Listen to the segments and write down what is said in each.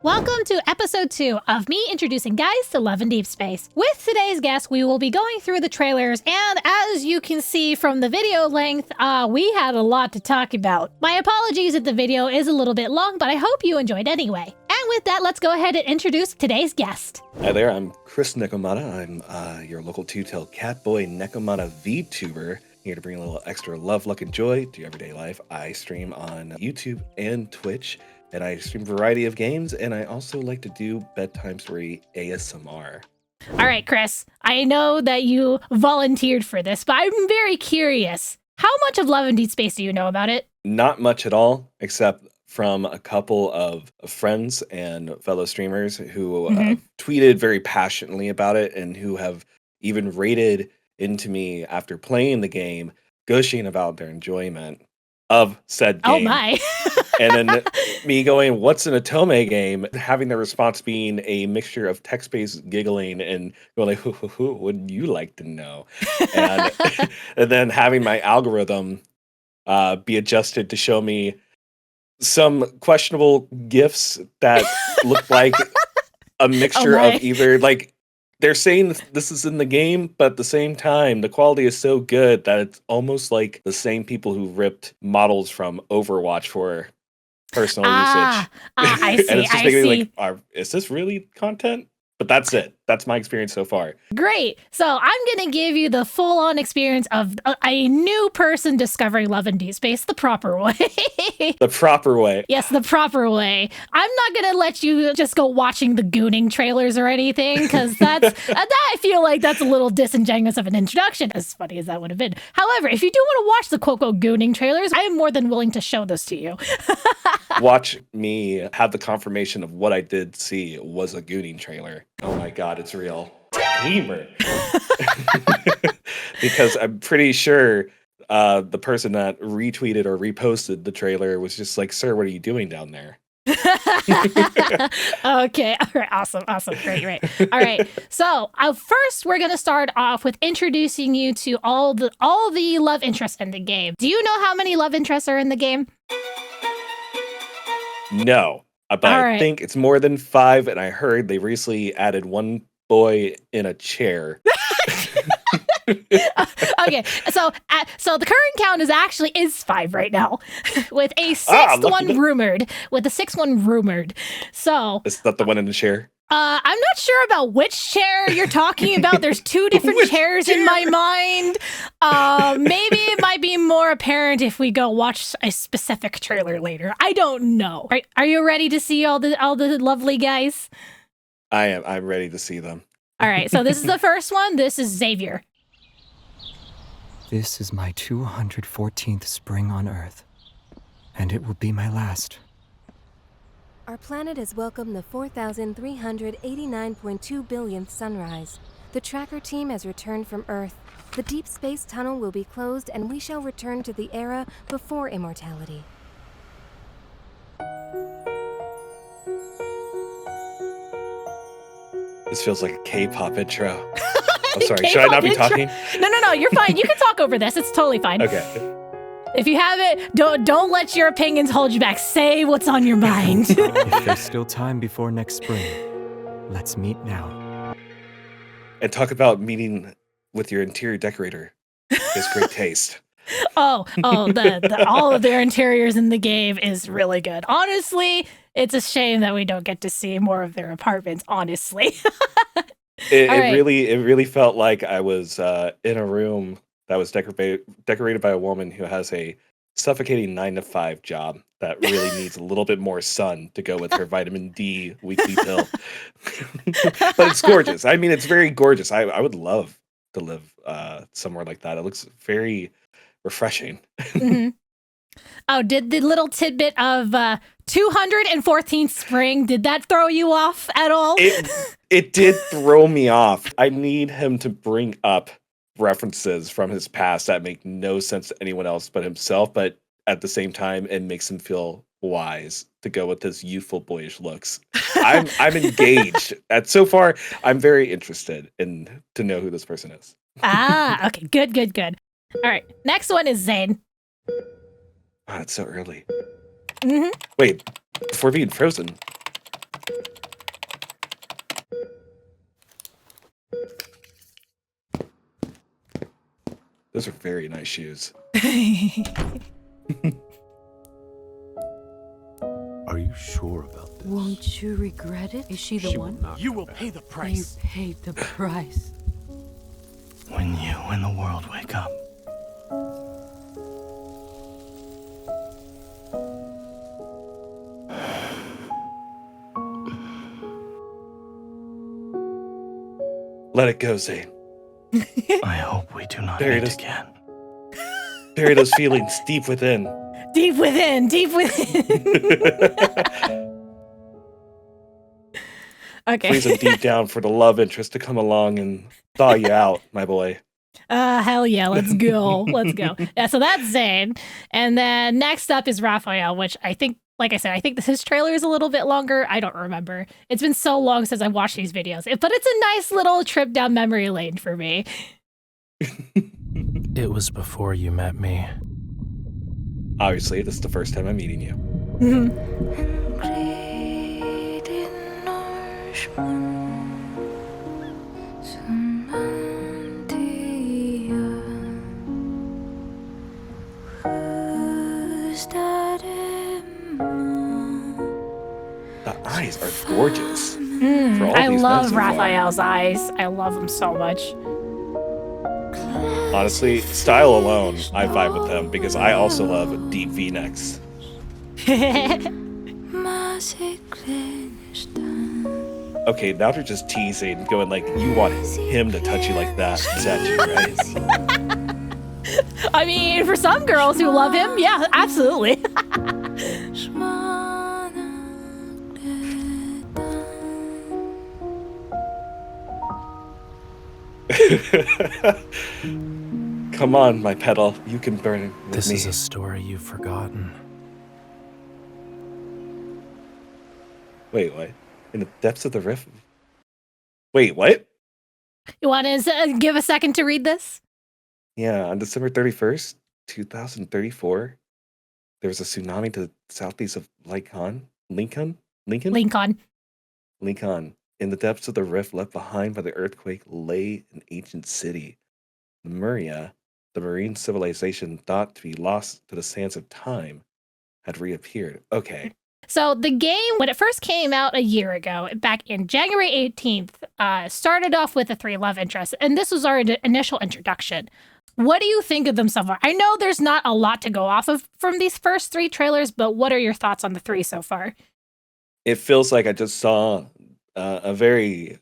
Welcome to episode 2 of me introducing guys to Love and Deepspace. With today's guest, we will be going through the trailers, and as you can see from the video length, we had a lot to talk about. My apologies if the video is a little bit long, but I hope you enjoyed anyway. And with that, let's go ahead and introduce today's guest. Hi there, I'm KRIS Nekomata. I'm your local two-tailed catboy Nekomata VTuber, here to bring a little extra love, luck, and joy to your everyday life. I stream on YouTube and Twitch, and I stream a variety of games, and I also like to do bedtime story ASMR. All right, Chris, I know that you volunteered for this, but I'm very curious. How much of Love and Deepspace do you know about it? Not much at all, except from a couple of friends and fellow streamers who tweeted very passionately about it, and who have even rated into me after playing the game, gushing about their enjoyment of said game. Oh my. And then me going, what's an Otome game? Having the response being a mixture of text-based giggling and going like, who would you like to know? And, and then having my algorithm be adjusted to show me some questionable GIFs that look like a mixture of either, like, they're saying this is in the game, but at the same time, the quality is so good that it's almost like the same people who ripped models from Overwatch for personal usage. I see, and it's just making me like, is this really content? But that's it. That's my experience so far. Great. So I'm going to give you the full-on experience of a new person discovering Love and Deepspace the proper way. The proper way. Yes, the proper way. I'm not going to let you just go watching the gooning trailers or anything, because that I feel like that's a little disingenuous of an introduction, as funny as that would have been. However, if you do want to watch the quote-unquote gooning trailers, I am more than willing to show those to you. Watch me have the confirmation of what I did see was a gooning trailer. Oh my god, it's real. Gamer. Because I'm pretty sure the person that retweeted or reposted the trailer was just like, sir, what are you doing down there? Okay. All right. Awesome. Great. All right. So first, we're going to start off with introducing you to all the love interests in the game. Do you know how many love interests are in the game? No, but I think it's more than 5, and I heard they recently added one boy in a chair. Okay, so the current count is 5 right now, with a sixth one rumored. So is that the one in the chair? I'm not sure about which chair you're talking about. There's 2 different chairs in my mind. Maybe it might be more apparent if we go watch a specific trailer later. I don't know. Are you ready to see all the lovely guys? I am. I'm ready to see them. All right. So this is the first one. This is Xavier. This is my 214th spring on Earth, and it will be my last. Our planet has welcomed the 4,389.2 billionth sunrise. The tracker team has returned from Earth. The deep space tunnel will be closed, and we shall return to the era before immortality. This feels like a K-pop intro. I'm sorry, should I not be talking? No, you're fine. You can talk over this. It's totally fine. Okay. If you have it, don't let your opinions hold you back. Say what's on your mind. If there's still time before next spring, let's meet now. And talk about meeting with your interior decorator. It's great taste. Oh, all of their interiors in the game is really good. Honestly, it's a shame that we don't get to see more of their apartments, honestly. It really felt like I was in a room that was decorated by a woman who has a suffocating 9-to-5 job that really needs a little bit more sun to go with her vitamin D weekly pill. But it's gorgeous. I mean, it's very gorgeous. I would love to live somewhere like that. It looks very refreshing. Mm-hmm. Oh, did the little tidbit of 214th spring, did that throw you off at all? It did throw me off. I need him to bring up references from his past that make no sense to anyone else but himself, but at the same time, it makes him feel wise to go with his youthful, boyish looks. I'm engaged. So far, I'm very interested to know who this person is. Okay, good. All right, next one is Zane. Oh, it's so early. Mm-hmm. Wait, before being frozen, Those are very nice shoes. Are you sure about this? Won't you regret it? Is she the She one? will not You come will back. pay the You price. paid the price. When you and the world wake up. Let it go, Zane. I hope we do not There it meet is. again. Bury those feelings deep within. Deep within, deep within. Okay. Freeze them deep down for the love interest to come along and thaw you out, my boy. Hell yeah, let's go. Let's go. Yeah, so that's Zane. And then next up is Raphael, which I think, like I said, I think his trailer is a little bit longer. I don't remember. It's been so long since I watched these videos. But it's a nice little trip down memory lane for me. It was before you met me. Obviously, this is the first time I'm meeting you. The eyes are gorgeous. For all I these love men so far. Raphael's eyes. I love them so much. Honestly, style alone, I vibe with them because I also love deep V-necks. Okay, now they're just teasing, going like, you want him to touch you like that. Is that you, right? I mean, for some girls who love him, yeah, absolutely. Come on, my petal. You can burn it with This me. is a story you've forgotten. Wait, what? In the depths of the rift? Wait, what? You want to give a second to read this? Yeah, on December 31st, 2034, there was a tsunami to the southeast of Lincoln? Lincoln. Lincoln. In the depths of the rift left behind by the earthquake lay an ancient city. Lemuria, the marine civilization thought to be lost to the sands of time, had reappeared. Okay. So the game, when it first came out a year ago, back in January 18th, started off with the 3 love interests, and this was our initial introduction. What do you think of them so far? I know there's not a lot to go off of from these first 3 trailers, but what are your thoughts on the 3 so far? It feels like I just saw a very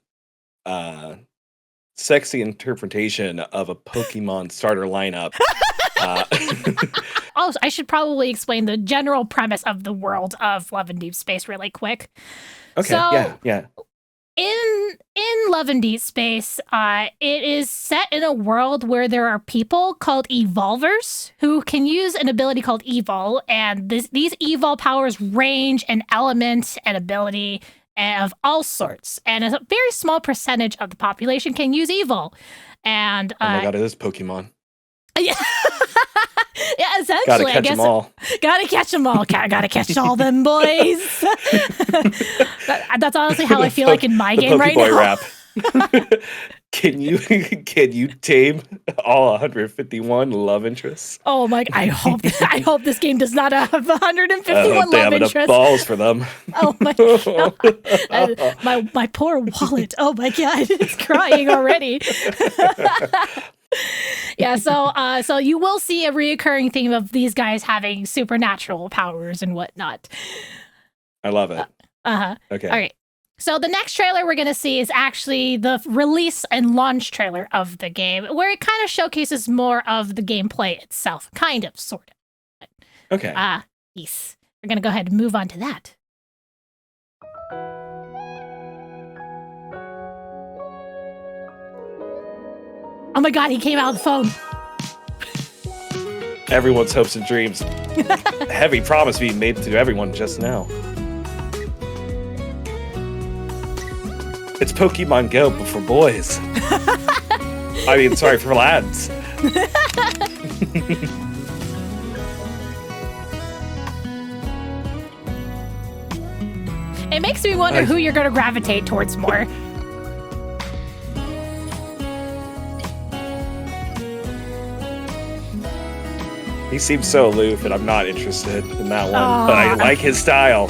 sexy interpretation of a Pokemon starter lineup. Oh, I should probably explain the general premise of the world of Love and Deepspace really quick. Okay, So- yeah. In Love and Deepspace, it is set in a world where there are people called evolvers who can use an ability called evol, and these evol powers range in element and ability of all sorts, and a very small percentage of the population can use evol. And Oh my god, it is Pokemon. yeah, yeah, essentially, Gotta I catch guess them all. gotta catch them all. Gotta catch all them boys. That's honestly how I feel like in my The game right Pokeboy now. rap. Can you tame all 151 love interests? Oh my! I hope this game does not have 151 I hope they love have enough interests. balls for them. Oh my god! My poor wallet. Oh my god, it's crying already. Yeah, so you will see a reoccurring theme of these guys having supernatural powers and whatnot. I love it. Okay. All right. So the next trailer we're going to see is actually the release and launch trailer of the game, where it kind of showcases more of the gameplay itself. Kind of, sort of. Okay. Yes. We're going to go ahead and move on to that. Oh my god, he came out of the phone. Everyone's hopes and dreams. Heavy promise being made to everyone just now. It's Pokemon Go, but for boys. I mean, sorry, for lads. It makes me wonder who you're going to gravitate towards more. He seems so aloof, and I'm not interested in that one. But I like his style.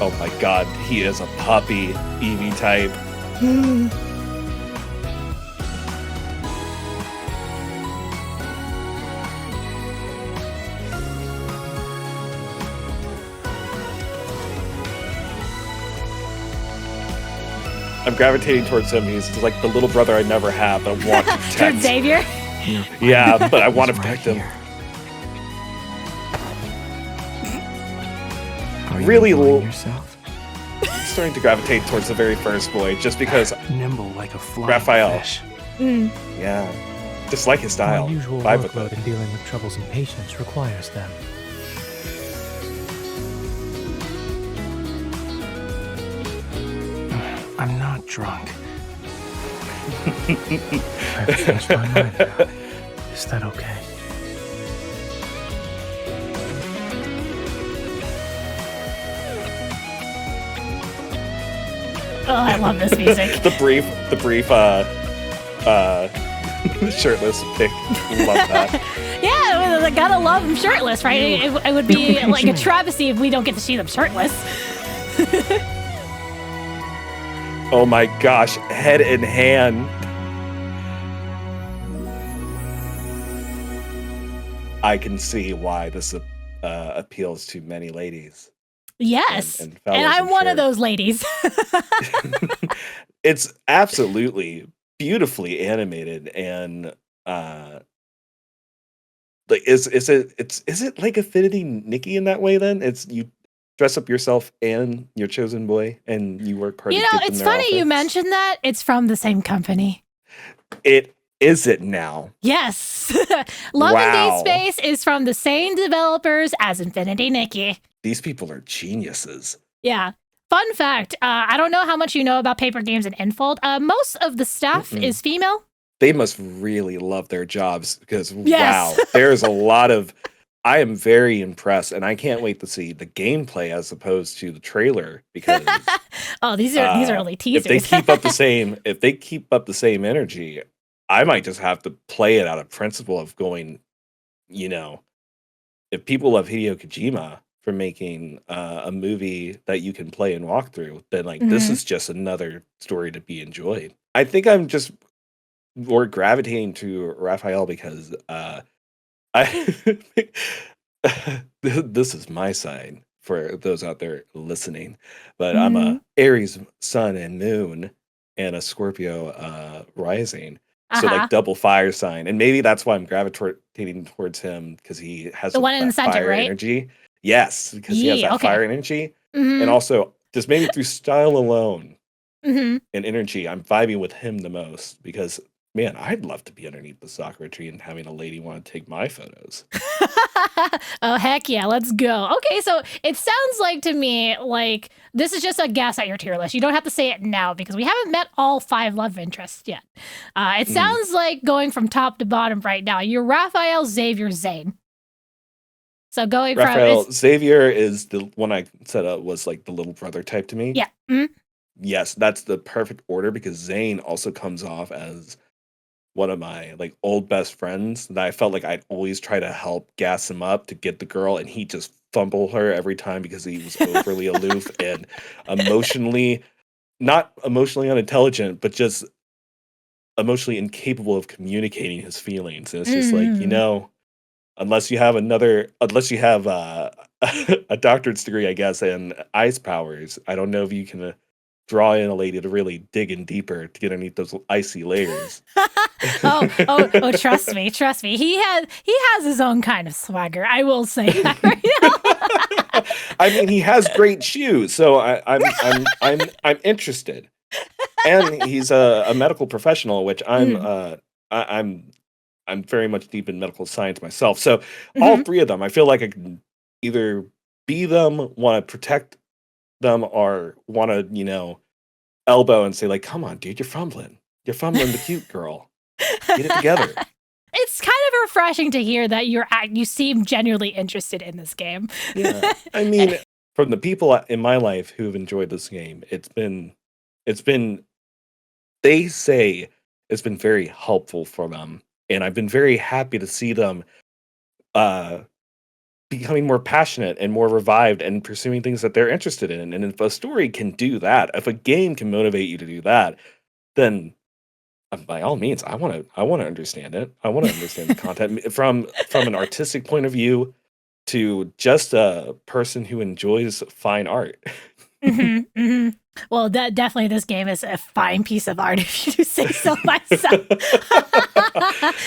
Oh my god, he is a puppy Eevee type. I'm gravitating towards him. He's like the little brother I never had, but I want to protect. Towards Xavier? Yeah, but I want to protect him. Really yourself? I'm starting to gravitate towards the very first boy, just because Nimble like a flying Raphael. fish. Yeah, just like his style. Unusual Vibe with workload it. in dealing with troublesome patients requires them. I'm not drunk. Everything's fine right now. Is that okay? Oh, I love this music. the brief shirtless pic. Love that. Yeah, I gotta love them shirtless, right? It would be like a travesty if we don't get to see them shirtless. Oh my gosh, head in hand. I can see why this appeals to many ladies. Yes, and and fellas, I'm I'm one of sure. those ladies. It's absolutely beautifully animated, and like is it like Affinity Nikki in that way? Then it's you dress up yourself and your chosen boy, and you work hard. You to know, get them it's their funny you outfits. mentioned that. It's from the same company. It is it now. Yes, Love and Wow. Deepspace is from the same developers as Infinity Nikki. These people are geniuses. Yeah. Fun fact, I don't know how much you know about paper games and Enfold. Most of the staff is female. They must really love their jobs because Yes. wow, there's a lot of. I am very impressed, and I can't wait to see the gameplay as opposed to the trailer because Oh, these are only teasers. if they keep up the same energy, I might just have to play it out of principle of going, if people love Hideo Kojima for making a movie that you can play and walk through, then this is just another story to be enjoyed. I think I'm just more gravitating to Raphael because this is my sign for those out there listening, but I'm a Aries sun and moon and a Scorpio rising. So double fire sign, and maybe that's why I'm gravitating towards him because he has The one in that the center, fire right? energy. Yes, because he has Yeah, that okay. fire energy, Mhm. and also just maybe through style alone Mhm. and energy, I'm vibing with him the most because man, I'd love to be underneath the sakura tree and having a lady want to take my photos. Oh, heck yeah, let's go. Okay, so it sounds like to me like this is just a guess at your tier list. You don't have to say it now because we haven't met all 5 love interests yet. It sounds like going from top to bottom right now. You're Raphael, Xavier, Zane. So going Raphael from... Xavier is the one I set up was like the little brother type to me. Yeah. Mhm. Yes, that's the perfect order because Zane also comes off as one of my old best friends that I felt like I'd always try to help gas him up to get the girl, and he just fumble her every time because he was overly aloof and not emotionally unintelligent, but just emotionally incapable of communicating his feelings. And it's just unless you have a doctorate's degree, I guess, and ice powers, I don't know if you can draw in a lady to really dig in deeper to get underneath those icy layers. oh, trust me. He has his own kind of swagger. I will say that right now. I mean, he has great shoes, so I'm interested. And he's a medical professional, which I'm very much deep in medical science myself. So all 3 of them, I feel like I can either be them, want to protect them, or want to, elbow and say come on, dude, you're fumbling the cute girl. Get it together. It's kind of a refreshing to hear that you seem genuinely interested in this game. Yeah. I mean, from the people in my life who've enjoyed this game, it's been they say it's been very helpful for them. And I've been very happy to see them becoming more passionate and more revived and pursuing things that they're interested in. And if a story can do that, if a game can motivate you to do that, then by all means, I want to understand it. I want to understand the content from an artistic point of view to just a person who enjoys fine art. Well, definitely this game is a fine piece of art, if you do say so myself.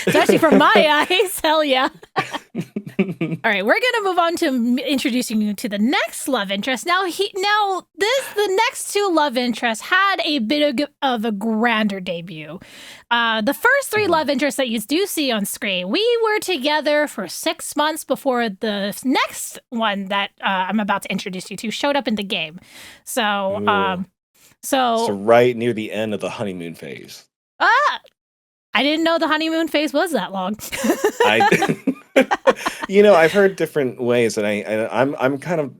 Especially from my eyes, hell yeah. All right, we're gonna move on to introducing you to the next love interest. The next two love interests had a bit of a grander debut. The first three love interests that you do see on screen, we were together for 6 months before the next one that I'm about to introduce you to showed up in the game. So right near the end of the honeymoon phase. I didn't know the honeymoon phase was that long. I've heard different ways, and I'm kind of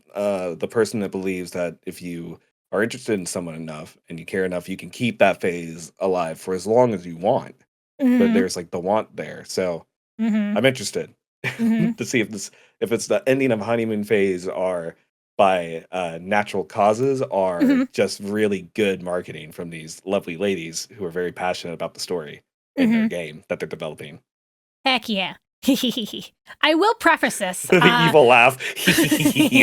the person that believes that if you are interested in someone enough and you care enough, you can keep that phase alive for as long as you want. But there's like the want there, so I'm interested to see if it's the ending of honeymoon phase or by natural causes or just really good marketing from these lovely ladies who are very passionate about the story in their game that they're developing. Heck yeah. I will preface this. The evil laugh.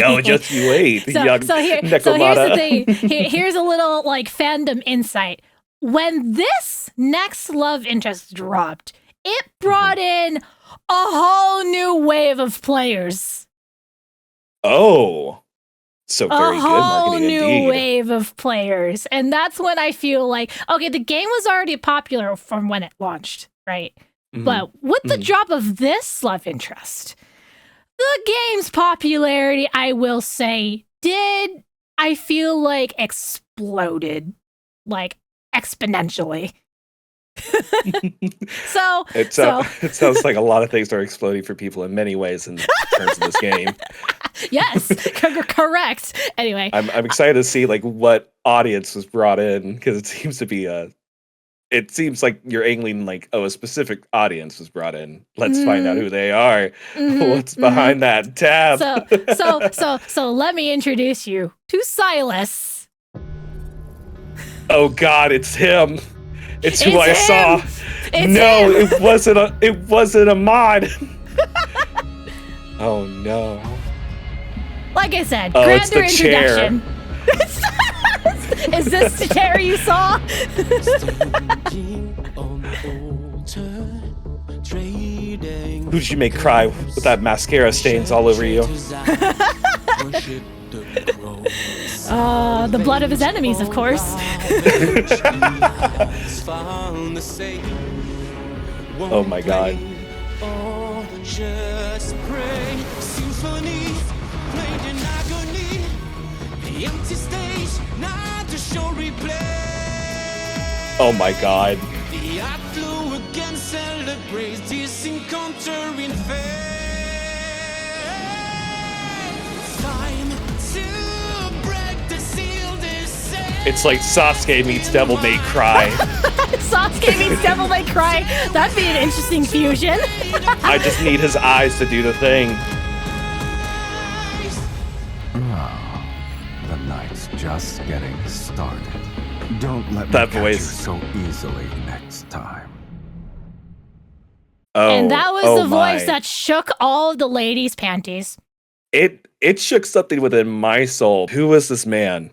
Oh, just you wait. So here's the thing. Here's a little like fandom insight. When this next love interest dropped, it brought in a whole new wave of players. Oh. So very good marketing indeed. A whole new wave of players. And that's when I feel like, okay, the game was already popular from when it launched, right? But with the drop of this love interest, the game's popularity, I will say, I feel like, exploded, like, exponentially. It sounds like a lot of things are exploding for people in many ways in terms of this game. Yes, correct. Anyway, I'm excited to see like what audience was brought in, because it seems to be it seems like you're angling like, a specific audience was brought in. Let's find out who they are. What's behind that tab? So let me introduce you to Silas. Oh God, it's him. It's who I saw. No, it wasn't a mod. Oh no. Like I said, grander introduction. Is this the chair you saw? Who did you make cry with that mascara stains all over you? The blood of his enemies, of course. Oh my God. Oh my God. It's like Sasuke meets Devil May Cry. Sasuke meets Devil May Cry. That'd be an interesting fusion. I just need his eyes to do the thing. The night's just getting started. Don't let that me catch voice you so easily next time. Oh, and that was the voice that shook all of the ladies' panties. It shook something within my soul. Who was this man?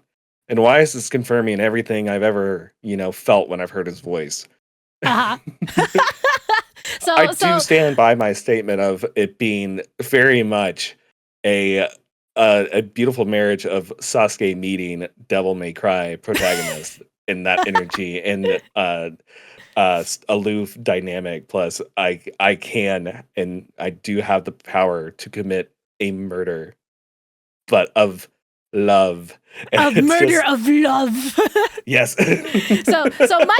And why is this confirming everything I've ever, felt when I've heard his voice? I do stand by my statement of it being very much a beautiful marriage of Sasuke meeting Devil May Cry protagonist in that energy and aloof dynamic. Plus, I can and I do have the power to commit a murder, but of love. And Of it's murder just- of love. Yes. So my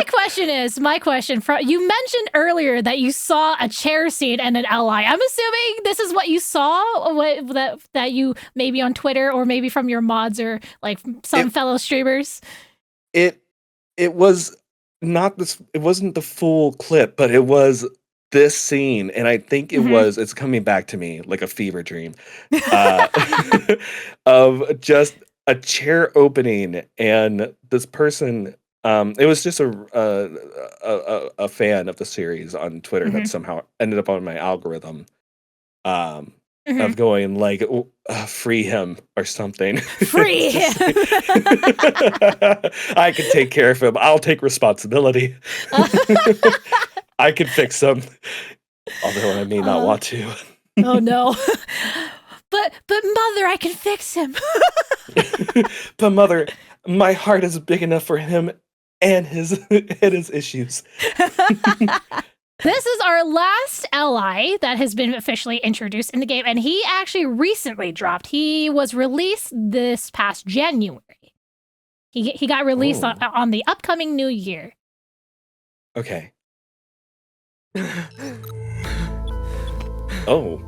question from you mentioned earlier that you saw a chair scene and an ally. I'm assuming this is what you saw, that you maybe on Twitter or maybe from your mods or like some fellow streamers. It was not this. It wasn't the full clip, but it was this scene, and I think it's coming back to me like a fever dream, of just a chair opening and this person. It was just a fan of the series on Twitter that somehow ended up on my algorithm. Of going like, free him or something. Free him. I can take care of him. I'll take responsibility. I can fix him. Although I may not want to. Oh no. But mother, I can fix him. But mother, my heart is big enough for him and his issues. This is our last ally that has been officially introduced in the game, and he actually recently dropped. He was released this past January. He got released on the upcoming new year. Okay. Oh.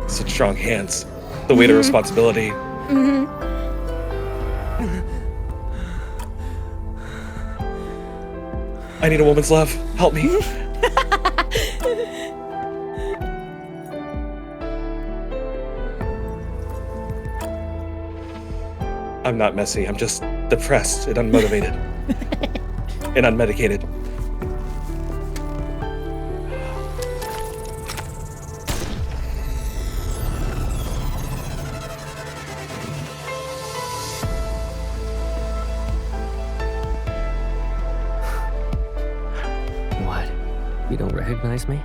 Such strong hands. The weight of responsibility. I need a woman's love. Help me. I'm not messy. I'm just depressed and unmotivated. And unmedicated. What? You don't recognize me?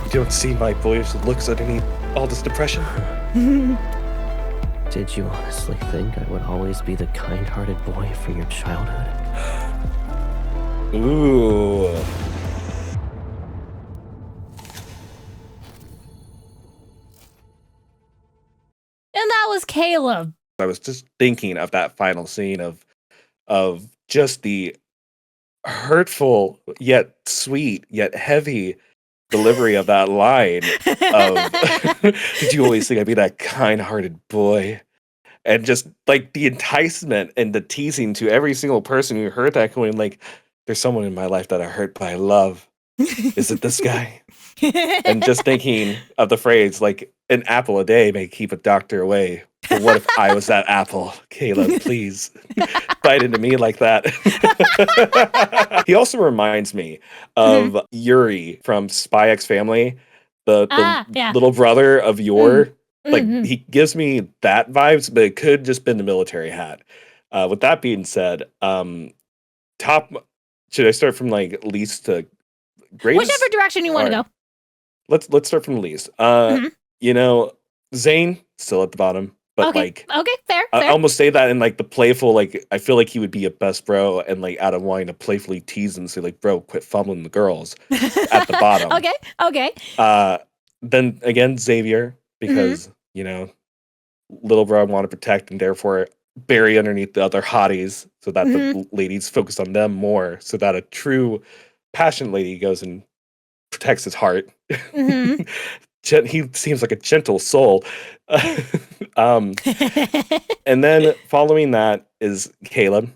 You don't see my boyish looks underneath all this depression? Did you honestly think I would always be the kind-hearted boy from your childhood? Ooh. And that was Caleb. I was just thinking of that final scene of just the hurtful yet sweet yet heavy delivery of that line of did you always think I'd be that kind-hearted boy? And just like the enticement and the teasing to every single person who heard that going like, there's someone in my life that I hurt but I love. Is it this guy? And just thinking of the phrase like an apple a day may keep a doctor away. But what if I was that apple? Caleb, please bite into me like that. He also reminds me of Yuri from Spy X Family, the yeah. little brother of Yor. Like he gives me that vibes, but it could just been the military hat. With that being said, top. Should I start from like least to greatest? Whichever direction you want to go. Let's start from least. You know, Zane still at the bottom, but like okay, fair. I almost say that in like the playful, like I feel like he would be a best bro, and like out of wanting to playfully tease and say like, bro, quit fumbling the girls at the bottom. Okay. Then again, Xavier, because you know, little bro I want to protect, and therefore bury underneath the other hotties so that the ladies focus on them more, so that a true passionate lady goes and protects his heart. He seems like a gentle soul. And then following that is Caleb.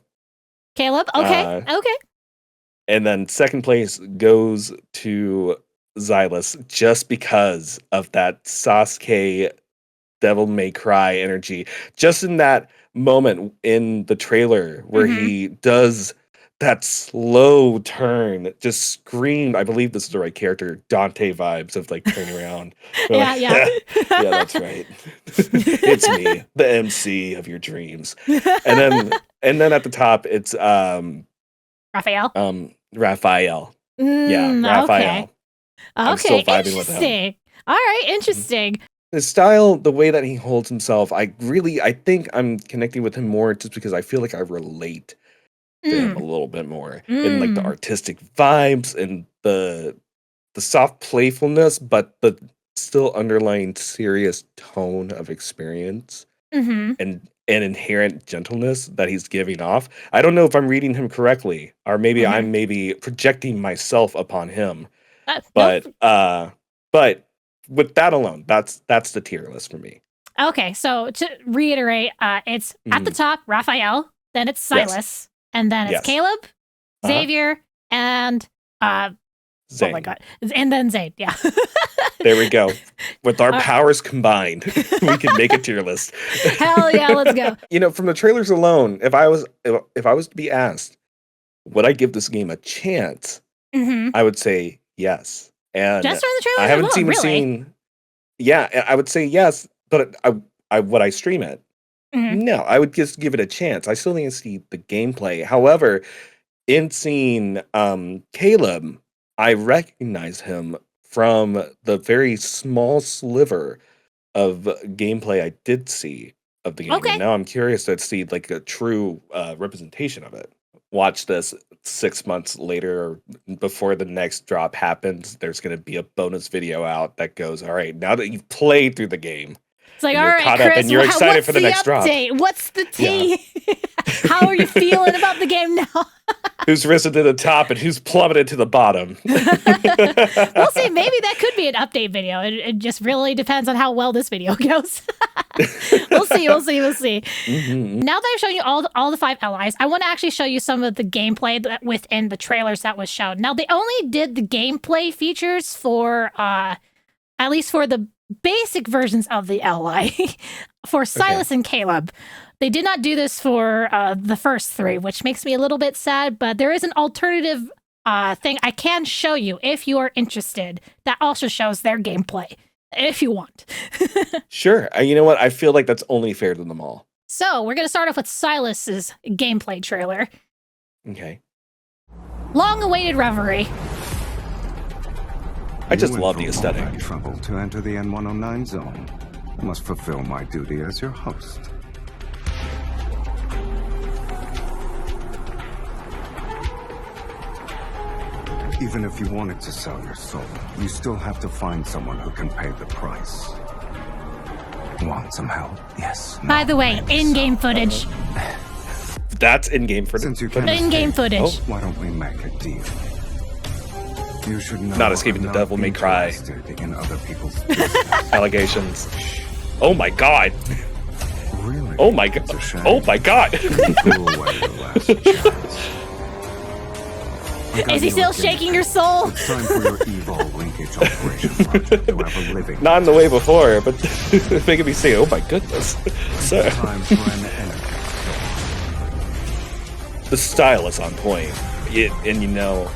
Okay. And then second place goes to Xylus, just because of that Sasuke Devil May Cry energy. Just in that moment in the trailer where he does that slow turn, just screamed, I believe this is the right character, Dante vibes of like turning around. Yeah. Yeah, that's right. It's me, the MC of your dreams. And then at the top it's Raphael. Raphael. Yeah, Raphael. Okay. I'm still vibing with him. Interesting. All right, interesting. His style, the way that he holds himself, I think I'm connecting with him more just because I feel like I relate to him a little bit more in like the Mm. artistic vibes and the soft playfulness, but the still underlying serious tone of experience Mm-hmm. and inherent gentleness that he's giving off. I don't know if I'm reading him correctly, or maybe Mm-hmm. I'm maybe projecting myself upon him. No. But with that alone, that's the tier list for me. Okay, so to reiterate, it's at the top, Raphael, then it's Yes. Silas, and then it's Yes. Caleb, Uh-huh. Xavier, and oh Zane. my god, and then Zane. Yeah. There we go. With our All right. powers combined, we can make a tier list. Hell yeah, let's go. You know, from the trailers alone, if I was to be asked, would I give this game a chance? Mm-hmm. I would say yes. And Just from the trailers I haven't alone, even really? seen. Yeah, I would say yes, but I would I stream it? Mhm. No, I would just give it a chance. I still need to see the gameplay. However, in seeing Caleb, I recognize him from the very small sliver of gameplay I did see of the game, Okay. and now I'm curious to see like a true representation of it. Watch this 6 months later, or before the next drop happens. There's going to be a bonus video out that goes, all right, now that you've played through the game, It's like, and all you're right, caught up Chris, and you're excited what's for the next drop. update? What's the tea? How are you feeling about the game now? Who's risen to the top and who's plummeted to the bottom? We'll see. Maybe that could be an update video. It just really depends on how well this video goes. We'll see. Mhm. Now that I've shown you all the 5 allies, I want to actually show you some of the gameplay that within the trailers that was shown. Now, they only did the gameplay features for, at least for the basic versions of the ally, for Silas and Caleb. They did not do this for the first 3, which makes me a little bit sad, but there is an alternative thing I can show you if you are interested that also shows their gameplay, if you want. Sure. You know what? I feel like that's only fair to them all. So we're going to start off with Silas's gameplay trailer. Okay. Long-awaited reverie. I just You love went the through all aesthetic. that trouble to enter the N109 zone. I must fulfill my duty as your host. Even if you wanted to sell your soul, you still have to find someone who can pay the price. Want some help? Yes. By No, the way, maybe in-game so. footage. That's in-game for Since you can't In-game escape, footage. why don't we make a deal? You should know Not escaping I'm the not devil may cry. interested in other people's business. allegations. Oh my god. Really? Oh my god. It's a shame. Oh my god. You threw away your last chance. I got Is he you still again. shaking your soul? It's time for your evil linkage operation project to have a living. Not in the way before, but making me say, oh my goodness. Sir. Time for an enemy. The style is on point. And you know.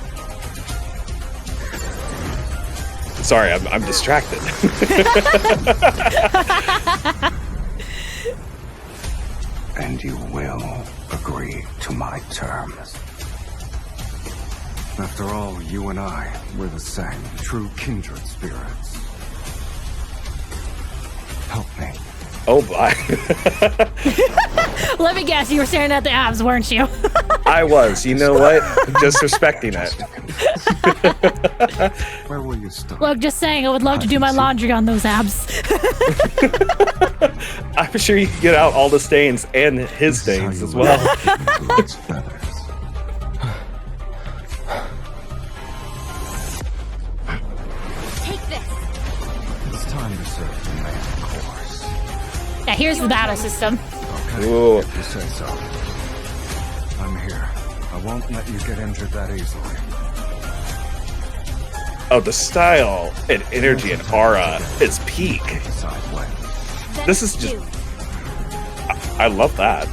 Sorry, I'm distracted. And you will agree to my terms. After all, you and I, we're the same, true kindred spirits. Help me. Oh my. Let me guess, you were staring at the abs, weren't you? I was. You know what? Just respecting it. Where will you start? Look, just saying, I would love to do my laundry on those abs. I'm sure you can get out all the stains and his stains as well. Its feathers. Take this. It's time to serve the main course. Yeah, here's the battle system. Okay, Ooh. if you say so. I'm here. I won't let you get injured that easily. Oh, the style and energy and aura is peak. Decide when. This is just. I love that.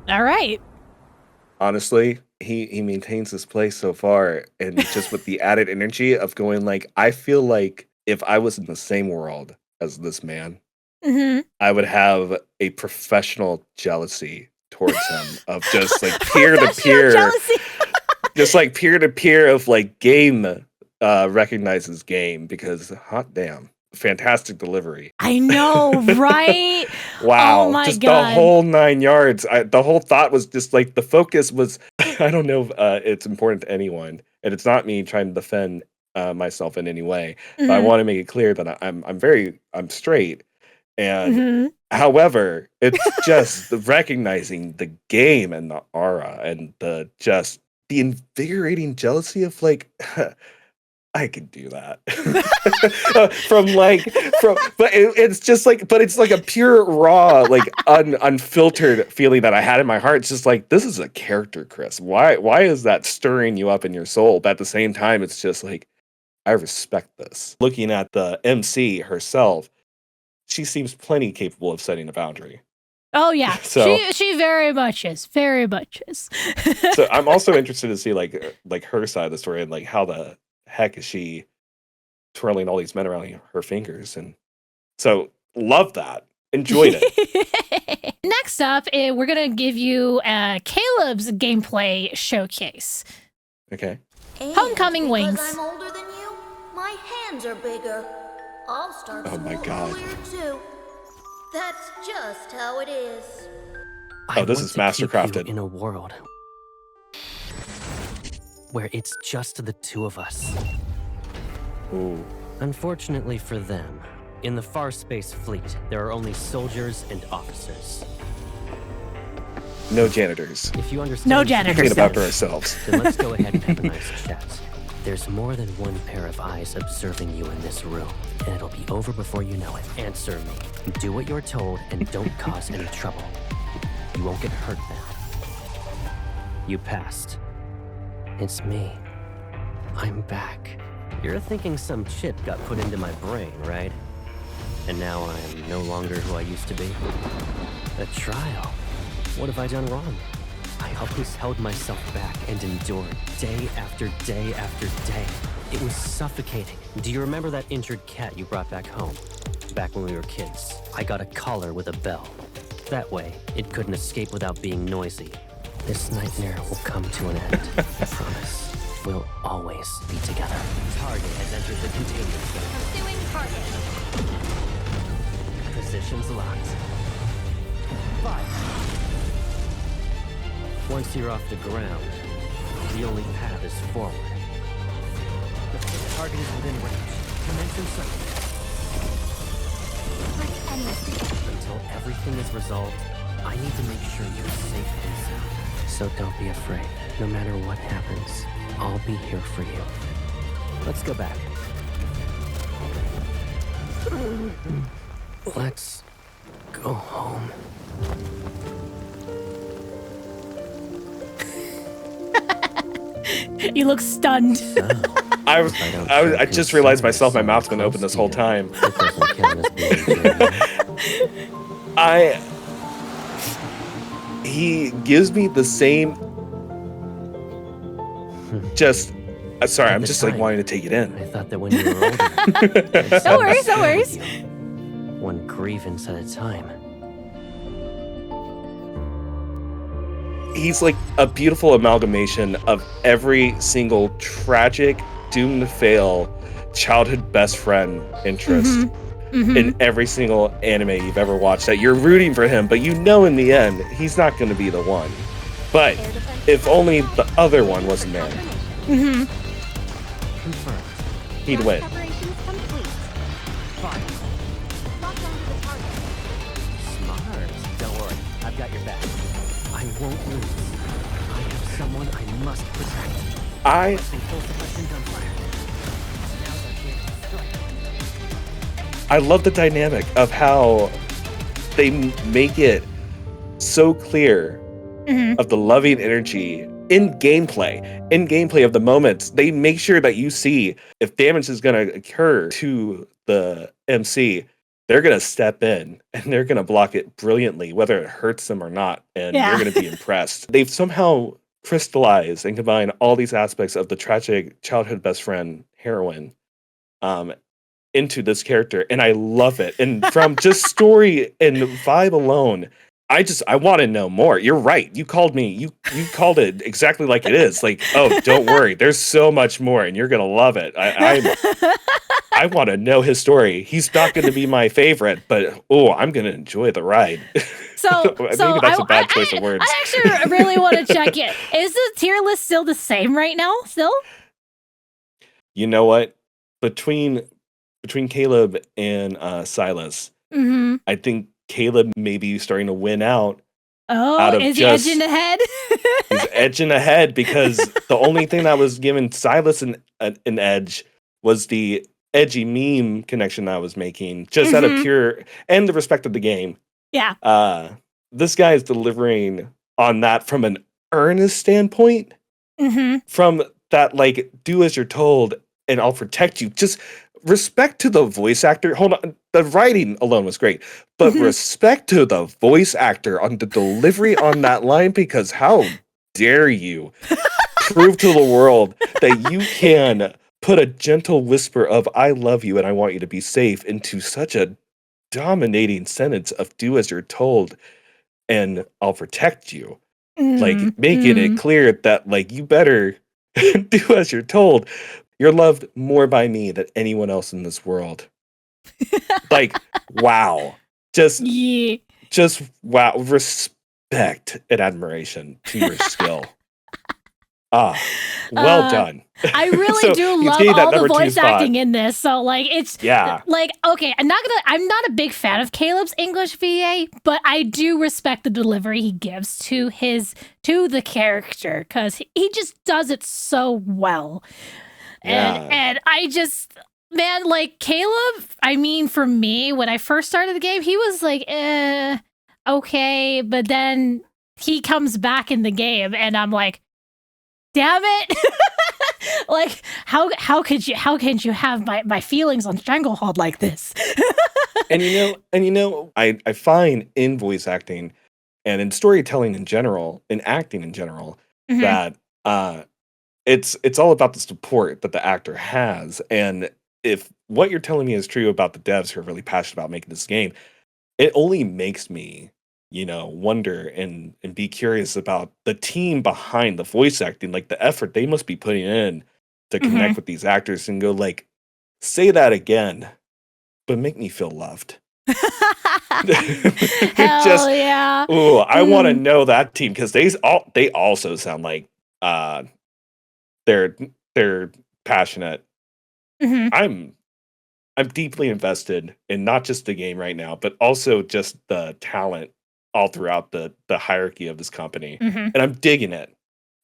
All right. Honestly, he maintains this play so far, and just with the added energy of going like, I feel like if I was in the same world as this man, Mm-hmm. I would have a professional jealousy towards him of just like peer to Professional peer, jealousy. just like peer to peer of like game recognizes game because hot damn, fantastic delivery. I know, right? Oh Wow, my just the God. whole 9 yards. The whole thought was just like the focus was. I don't know if it's important to anyone, and it's not me trying to defend myself in any way, but I Mhm. want to make it clear that I'm straight, and Mhm. however, it's just the recognizing the game and the aura and the invigorating jealousy of like. I could do that. But it's just like, but it's like a pure, raw, like unfiltered feeling that I had in my heart. It's just like, this is a character, Chris. Why is that stirring you up in your soul? But at the same time, it's just like, I respect this. Looking at the MC herself, she seems plenty capable of setting a boundary. Oh yeah, So, she very much is, very much is. so I'm also interested to see like her side of the story and like how the heck is she twirling all these men around her fingers, and so love that, enjoyed it. Next up, we're gonna give you Caleb's gameplay showcase. Okay. And Homecoming because wings. I'm older than you, my hands are bigger. I'll start Oh my school God. earlier too. That's just how it is. I this want is to keep mastercrafted. you in a world where it's just the two of us. Ooh. Unfortunately for them, in the Far Space Fleet, there are only soldiers and officers. No janitors. If you understand No what janitors. Thinking about that, ourselves. then let's go ahead and have a nice chat. There's more than one pair of eyes observing you in this room, and it'll be over before you know it. Answer me. Do what you're told and don't cause any trouble. You won't get hurt now. You passed. It's me. I'm back. You're thinking some chip got put into my brain, right? And now I'm no longer who I used to be? A trial. What have I done wrong? I always held myself back and endured day after day after day. It was suffocating. Do you remember that injured cat you brought back home? Back when we were kids, I got a collar with a bell. That way, it couldn't escape without being noisy. This nightmare will come to an end, I promise. We'll always be together. Target has entered the containment zone. Pursuing target. Positions locked. Fire. Once you're off the ground, the only path is forward. The target is within range. Commence insertion. Until everything is resolved, I need to make sure you're safe and sound. So don't be afraid. No matter what happens, I'll be here for you. Let's go back. Let's go home. You look stunned. I just realized myself. My mouth's been open this whole time. He gives me the same. Just, sorry, I'm just like wanting to take it in. I thought that when you were older. No worries, no worries. One grievance at a time. He's like a beautiful amalgamation of every single tragic, doomed to fail childhood best friend interest in every single anime you've ever watched, that you're rooting for him, but you know in the end he's not going to be the one. But if only the other one wasn't there, he'd win. Smart. Don't worry, I've got your back. I won't lose. I have someone I must protect. I love the dynamic of how they make it so clear of the loving energy in gameplay of the moments. They make sure that you see if damage is going to occur to the MC, they're going to step in and they're going to block it brilliantly, whether it hurts them or not. And you're going to be impressed. They've somehow crystallized and combined all these aspects of the tragic childhood best friend heroine into this character, and I love it. And from just story and vibe alone, I want to know more. You're right. You called it exactly like it is. Like, oh, don't worry. There's so much more, and you're gonna love it. I want to know his story. He's not going to be my favorite, but I'm going to enjoy the ride. So maybe that's a bad choice of words. I actually really want to check it. Is the tier list still the same right now? Still? You know what? Between Caleb and Silas, I think Caleb may be starting to win out. Oh, is he edging ahead? He's edging ahead because the only thing that was giving Silas an edge was the edgy meme connection that I was making, just out of pure and the respect of the game. Yeah. This guy is delivering on that from an earnest standpoint. From that, like, do as you're told and I'll protect you. Just respect to the voice actor. Hold on. The writing alone was great, but respect to the voice actor on the delivery on that line, because how dare you prove to the world that you can put a gentle whisper of I love you and I want you to be safe into such a dominating sentence of do as you're told and I'll protect you. Like, making it clear that, like, you better do as you're told. You're loved more by me than anyone else in this world. Like, wow. Just wow. Respect and admiration to your skill. Well done. I really do love all the voice acting in this. So, like, it's like, okay, I'm not a big fan of Caleb's English VA, but I do respect the delivery he gives to the character, because he just does it so well. And I just, man, like, Caleb, I mean, for me, when I first started the game, he was like, okay, but then he comes back in the game and I'm like, damn it. Like, how could you have my feelings on Stranglehold like this? and you know, I find in voice acting and in storytelling in general, in acting in general, that it's all about the support that the actor has. And if what you're telling me is true about the devs who are really passionate about making this game, it only makes me, wonder and be curious about the team behind the voice acting, like the effort they must be putting in to connect with these actors and go, like, say that again, but make me feel loved. Hell yeah. Ooh, I want to know that team, because they also sound like they're passionate. I'm deeply invested in not just the game right now, but also just the talent all throughout the hierarchy of this company. And I'm digging it.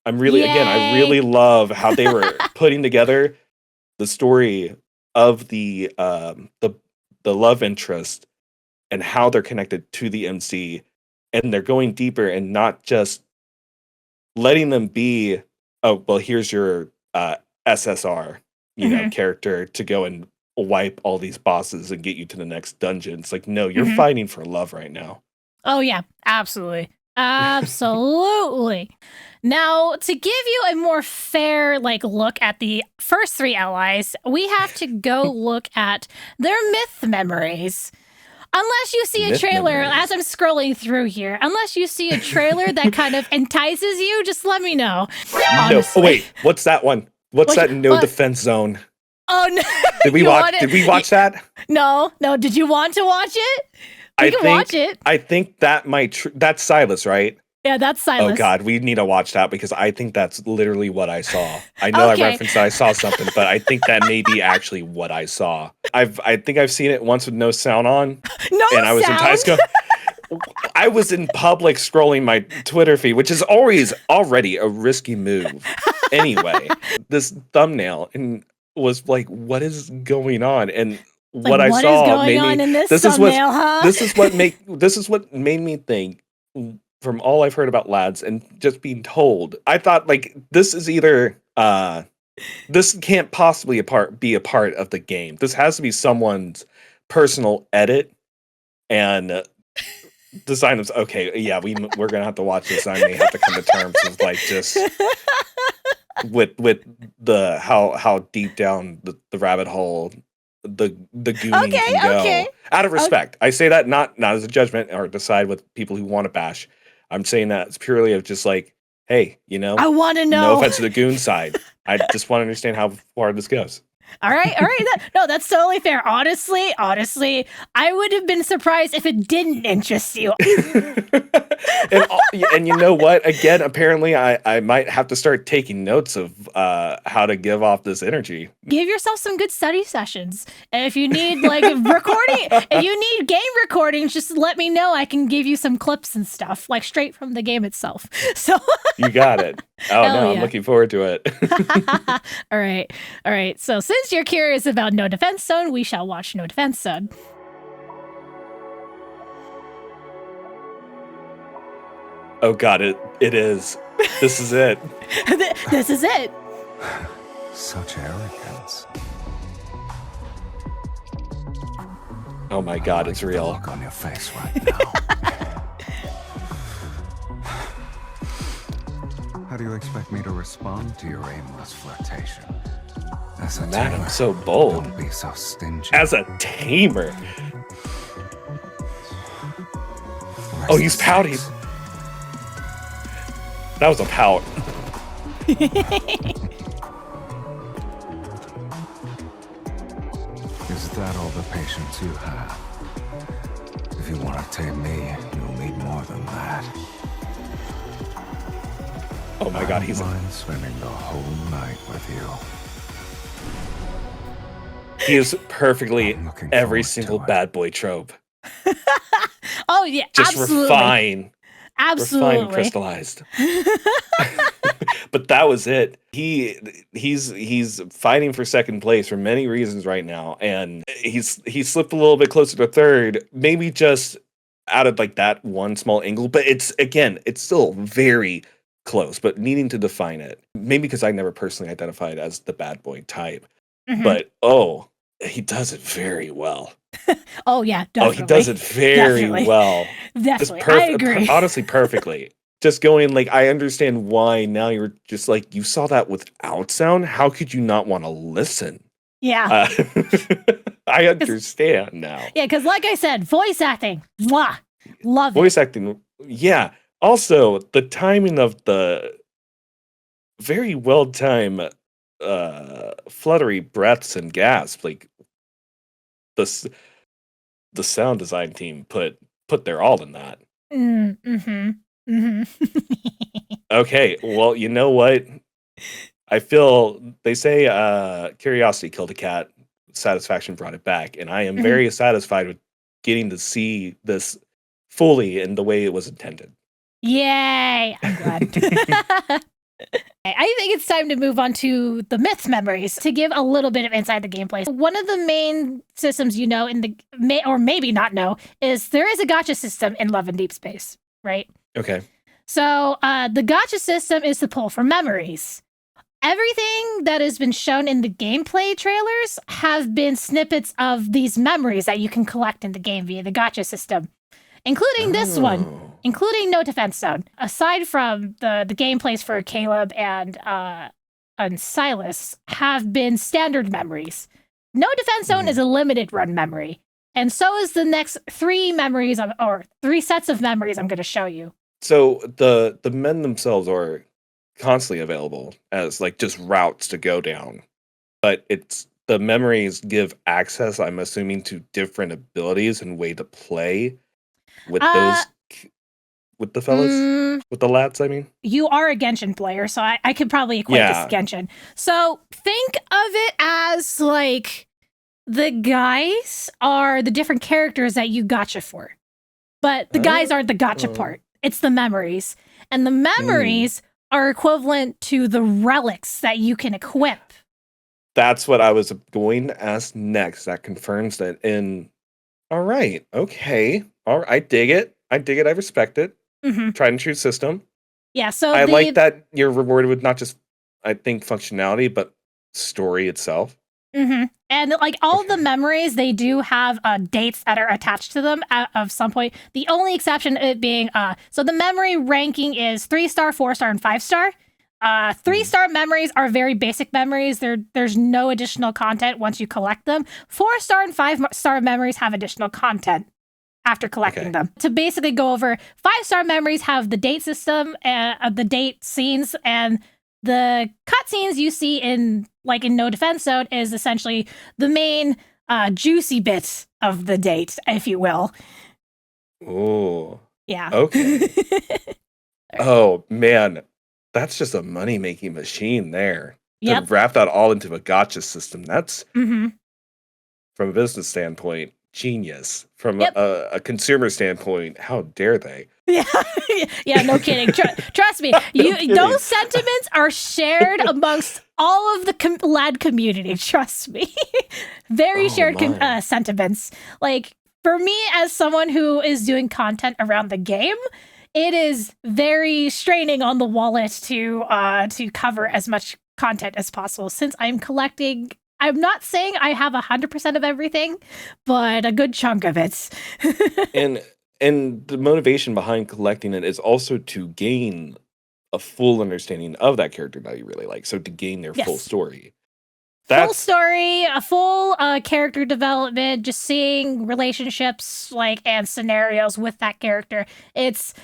I'm really, again, I really love how they were putting together the story of the love interest and how they're connected to the MC, and they're going deeper and not just letting them be, oh, well, here's your SSR, character to go and wipe all these bosses and get you to the next dungeon. It's like, no, you're fighting for love right now. Oh yeah, absolutely. Absolutely. Now, to give you a more fair look at the first three allies, we have to go look at their myth memories. Unless you see a trailer, as I'm scrolling through here, unless you see a trailer that kind of entices you, just let me know. No, wait, what's that one? What's that no defense zone? Oh no! Did we watch that? No. Did you want to watch it? We can watch it. I think that that's Silas, right? Yeah, that's Silas. Oh God, we need to watch that, because I think that's literally what I saw. I know I referenced that I saw something, but I think that may be actually what I saw. I think I've seen it once with no sound on. I was enticed. I was in public scrolling my Twitter feed, which is already a risky move. Anyway, this thumbnail and was like, what is going on? And what I saw made me. This is what made me think. From all I've heard about lads and just being told, I thought, like, this is either this can't possibly be a part of the game. This has to be someone's personal edit and design of, okay, yeah, we're gonna have to watch this. I may have to come to terms with, like, just with the how deep down the rabbit hole the gooning can go. Okay. Out of respect. I say that not as a judgment or decide with people who want to bash. I'm saying that it's purely of just like, hey, I want to know. No offense to the goon side. I just want to understand how far this goes. All right. That's totally fair. Honestly, I would have been surprised if it didn't interest you. and you know what? Again, apparently I might have to start taking notes of how to give off this energy. Give yourself some good study sessions. And if you need if you need game recordings, just let me know. I can give you some clips and stuff, like straight from the game itself. So you got it. Oh, no, I'm looking forward to it. All right. So since you're curious about No Defense Zone, we shall watch No Defense Zone. Oh God, it is. This is it. This is it. Such arrogance. Oh my God, it's real. Look on your face right now. How do you expect me to respond to your aimless flirtation? As a Madam, tamer, so bold. Don't be so stingy. As a tamer. Oh, he's pouting. That was a pout. Is that all the patience you have? If you want to tame me, you'll need more than that. Oh my God, he's mind spending the whole night with you. He is perfectly every forward single to it. bad boy trope. Oh yeah, Just absolutely. refine and crystallized. But that was it. He's fighting for second place for many reasons right now, and he slipped a little bit closer to third, maybe just out of like that one small angle. But it's still very close. But needing to define it, maybe because I never personally identified as the bad boy type, but he does it very well. Oh yeah, definitely. Oh, he does it very well. Definitely, I agree. Honestly, perfectly. Just going like, I understand why now you're just like, you saw that without sound. How could you not want to listen? Yeah. I understand now. Yeah, because like I said, voice acting, mwah, love Voice acting, yeah. Also, the timing of the very well timed fluttery breaths and gasps, like the sound design team put their all in that. Okay, well, you know what? I feel they say curiosity killed a cat, satisfaction brought it back, and I am very satisfied with getting to see this fully in the way it was intended. Yay! I'm glad. I think it's time to move on to the myths memories to give a little bit of inside the gameplay. One of the main systems in the or maybe not know is there is a gacha system in Love and Deepspace, right? Okay. So the gacha system is to pull from memories. Everything that has been shown in the gameplay trailers have been snippets of these memories that you can collect in the game via the gacha system, including this one. Including No Defense Zone. Aside from the gameplays for Caleb and Silas have been standard memories. No Defense Zone is a limited run memory. And so is the next three sets of memories I'm going to show you. So the men themselves are constantly available as like just routes to go down. But it's the memories give access, I'm assuming, to different abilities and way to play with those with the fellas, with the lads, I mean. You are a Genshin player, so I could probably equate this to Genshin. So think of it as like the guys are the different characters that you gacha for. But the guys aren't the gacha part. It's the memories. And the memories are equivalent to the relics that you can equip. That's what I was going to ask next. That confirms that all right, okay. All right, I dig it. I respect it. Tried and true system. Yeah, so I like that you're rewarded with not just, I think, functionality, but story itself. And like all the memories, they do have dates that are attached to them of some point. The only exception it being, so the memory ranking is 3-star, 4-star, and 5-star. 3-star memories are very basic memories. There's no additional content once you collect them. 4-star and 5-star memories have additional content after collecting them. To basically go over, 5-star memories have the date system, the date scenes, and the cutscenes you see in No Defense Zone is essentially the main juicy bits of the date, if you will. Oh. Yeah. Okay. Oh, man. That's just a money-making machine there. Yep. To wrap that all into a gacha system, that's, Mm-hmm. from a business standpoint, genius. From Yep. a consumer standpoint, how dare they? Yeah, yeah, no kidding. Trust me, those sentiments are shared amongst all of the lad community. Trust me, very shared sentiments. Like for me, as someone who is doing content around the game, it is very straining on the wallet to cover as much content as possible. Since I'm collecting, I'm not saying I have 100% of everything, but a good chunk of it. And the motivation behind collecting it is also to gain a full understanding of that character that you really like. So to gain their full story. Full story, a full character development, just seeing relationships and scenarios with that character. It's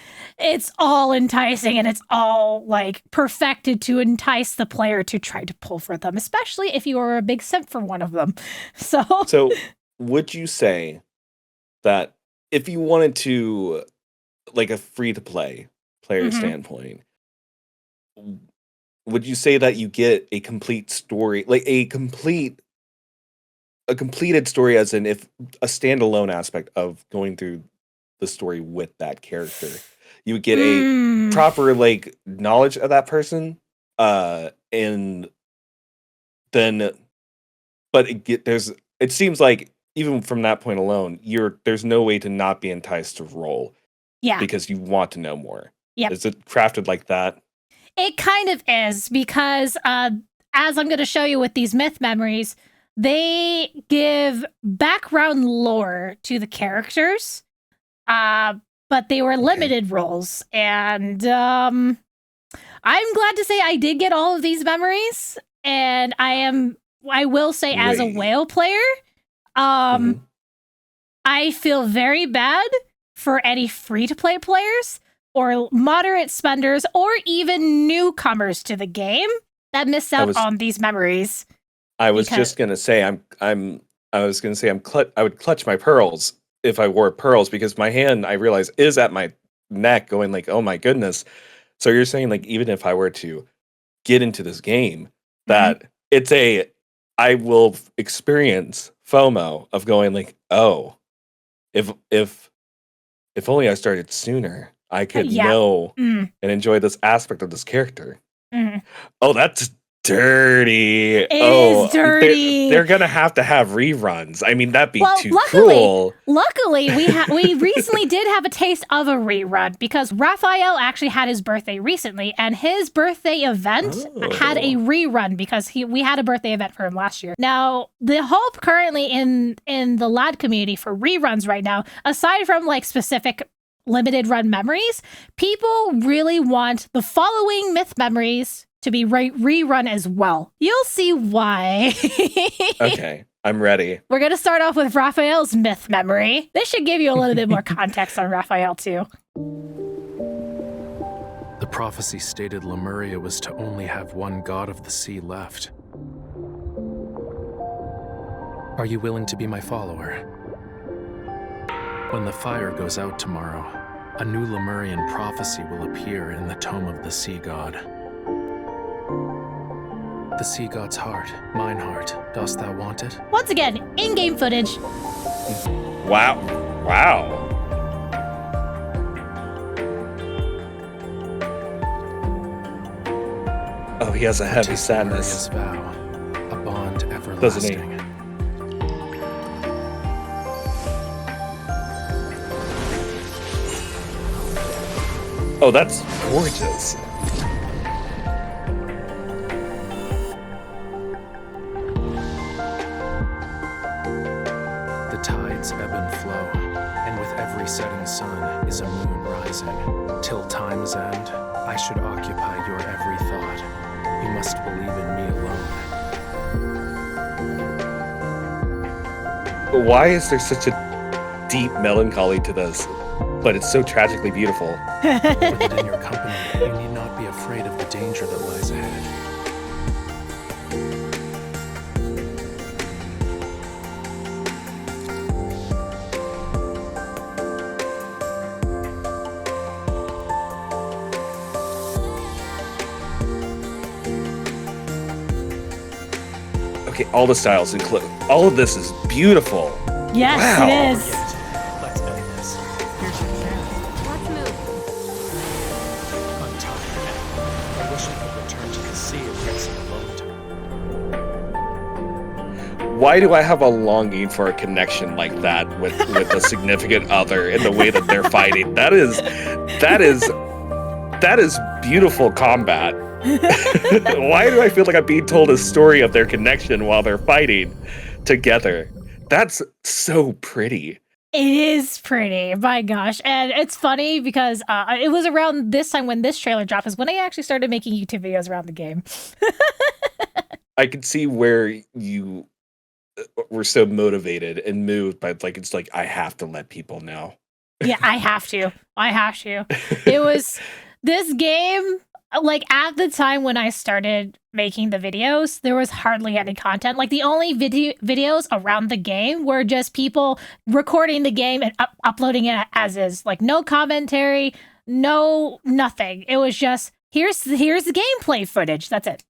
all enticing, and it's all perfected to entice the player to try to pull for them, especially if you are a big simp for one of them. So would you say that if you wanted to, a free-to-play player standpoint, would you say that you get a complete story, a completed story, as in if a standalone aspect of going through the story with that character, you would get a proper knowledge of that person, and then, but it seems like even from that point alone, there's no way to not be enticed to roll. Yeah. Because you want to know more. Yep. Is it crafted like that? It kind of is, because as I'm going to show you with these myth memories, they give background lore to the characters, but they were limited roles. And I'm glad to say I did get all of these memories, and I will say as a whale player, I feel very bad for any free-to-play players or moderate spenders or even newcomers to the game that miss out on these memories. I was just gonna say I would clutch my pearls if I wore pearls, because my hand, I realize, is at my neck going oh my goodness. So you're saying even if I were to get into this game, that I will experience FOMO of going oh, if only I started sooner, I could know and enjoy this aspect of this character. Oh, that's dirty. It is dirty. They're gonna have to have reruns. I mean, that'd be too cruel. Luckily, we recently did have a taste of a rerun, because Raphael actually had his birthday recently, and his birthday event had a rerun because we had a birthday event for him last year. Now, the hope currently in the lad community for reruns right now, aside from specific limited run memories, people really want the following myth memories to be rerun as well. You'll see why. Okay, I'm ready. We're going to start off with Raphael's myth memory. This should give you a little bit more context on Raphael, too. The prophecy stated Lemuria was to only have one god of the sea left. Are you willing to be my follower? When the fire goes out tomorrow, a new Lemurian prophecy will appear in the tome of the sea god. The sea god's heart, mine heart, dost thou want it? Once again, in-game footage. Wow. Oh, he has a heavy sadness. Vow, a bond everlasting. Doesn't he? Oh, that's gorgeous. The tides ebb and flow, and with every setting sun is a moon rising, till time's end I should occupy your every thought. You must believe in me alone. Why is there such a deep melancholy to this? But it's so tragically beautiful. With it in your company, you need not be afraid of the danger that lies ahead. Okay, all the styles include. All of this is beautiful. Yes, wow. it is. Let's end this. Here's your chance. Let's move. I'm tired. I wish I could return to the sea and get some alone time. Why do I have a longing for a connection like that with a significant other in the way that they're fighting? That is beautiful combat. Why do I feel like I'm being told a story of their connection while they're fighting together? That's so pretty. It is pretty, my gosh. And it's funny because it was around this time when this trailer dropped is when I actually started making YouTube videos around the game. I could see where you were so motivated and moved by it's like I have to let people know. Yeah, I have to. It was this game, like at the time when I started making the videos, there was hardly any content. Like the only videos around the game were just people recording the game and uploading it as is. Like no commentary, no nothing. It was just here's the gameplay footage. That's it.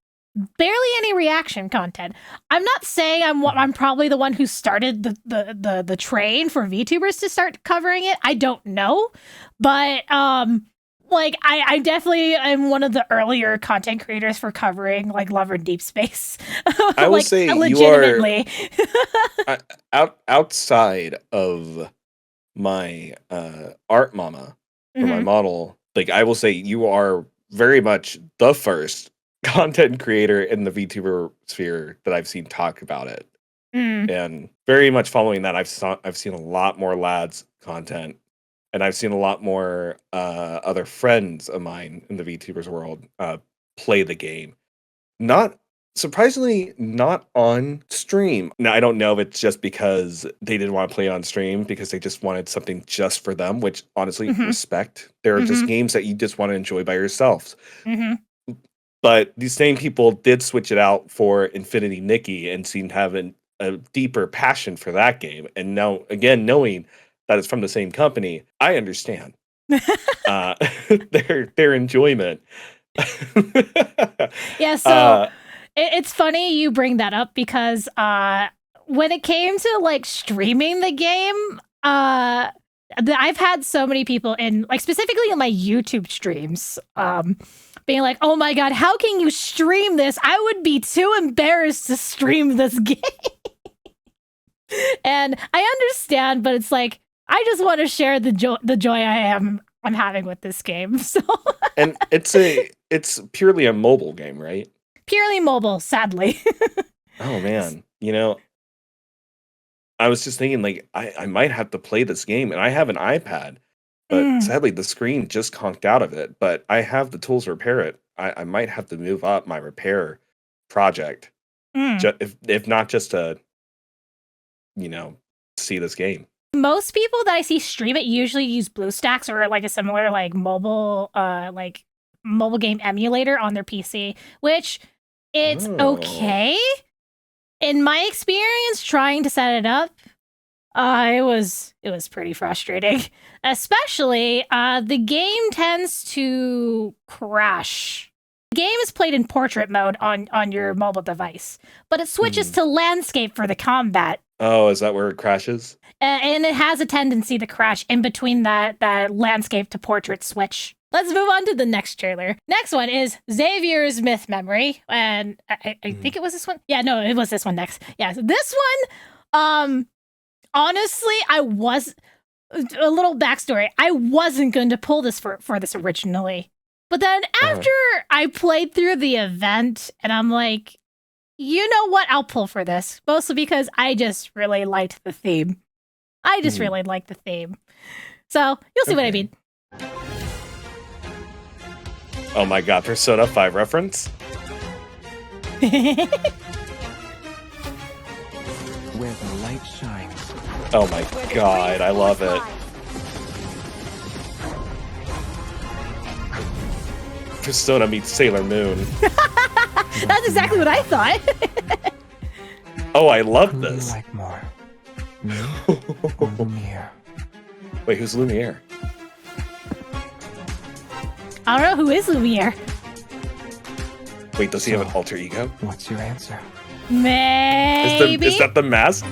Barely any reaction content. I'm not saying I'm probably the one who started the train for VTubers to start covering it. I don't know, but like I definitely am one of the earlier content creators for covering like Love and Deepspace. I will say legitimately. You are outside of my art mama or my model. Like I will say you are very much the first content creator in the VTuber sphere that I've seen talk about it. And very much following that, I've seen a lot more lads content. And I've seen a lot more other friends of mine in the VTubers world play the game. Not surprisingly, not on stream. Now, I don't know if it's just because they didn't want to play it on stream because they just wanted something just for them, which honestly, respect. There are just games that you just want to enjoy by yourselves. But these same people did switch it out for Infinity Nikki and seemed to have a deeper passion for that game. And now, again, knowing that it's from the same company, I understand their enjoyment. Yeah, so it's funny you bring that up because when it came to like streaming the game, I've had so many people in like specifically in my YouTube streams being like, "Oh my god, how can you stream this? I would be too embarrassed to stream this game." And I understand, but it's like I just want to share the joy I'm having with this game. So and it's purely a mobile game, right? Purely mobile, sadly. Oh man, I was just thinking like I might have to play this game, and I have an iPad, but sadly the screen just conked out of it. But I have the tools to repair it. I might have to move up my repair project, if not just to see this game. Most people that I see stream it usually use BlueStacks or like a similar like mobile game emulator on their PC, which it's okay. In my experience trying to set it up, it was pretty frustrating. Especially the game tends to crash. The game is played in portrait mode on your mobile device, but it switches to landscape for the combat. Oh, is that where it crashes? And it has a tendency to crash in between that landscape to portrait switch. Let's move on to the next trailer. Next one is Xavier's Myth Memory. And I think it was this one. Yeah, no, it was this one next. Yeah, so this one, honestly, I was... A little backstory. I wasn't going to pull this for this originally. But then after I played through the event, and I'm like, you know what? I'll pull for this. Mostly because I just really liked the theme. I just really liked the theme. So, you'll see what I mean. Oh my god, Persona 5 reference? Where the light shines. Oh my god, I love it. Persona meets Sailor Moon. That's exactly what I thought. Oh, I love Who do you this. like more? Me or Lumiere? Wait, who's Lumiere? I don't know who is Lumiere. Wait, does he have an alter ego? What's your answer? Maybe. Is that the mask?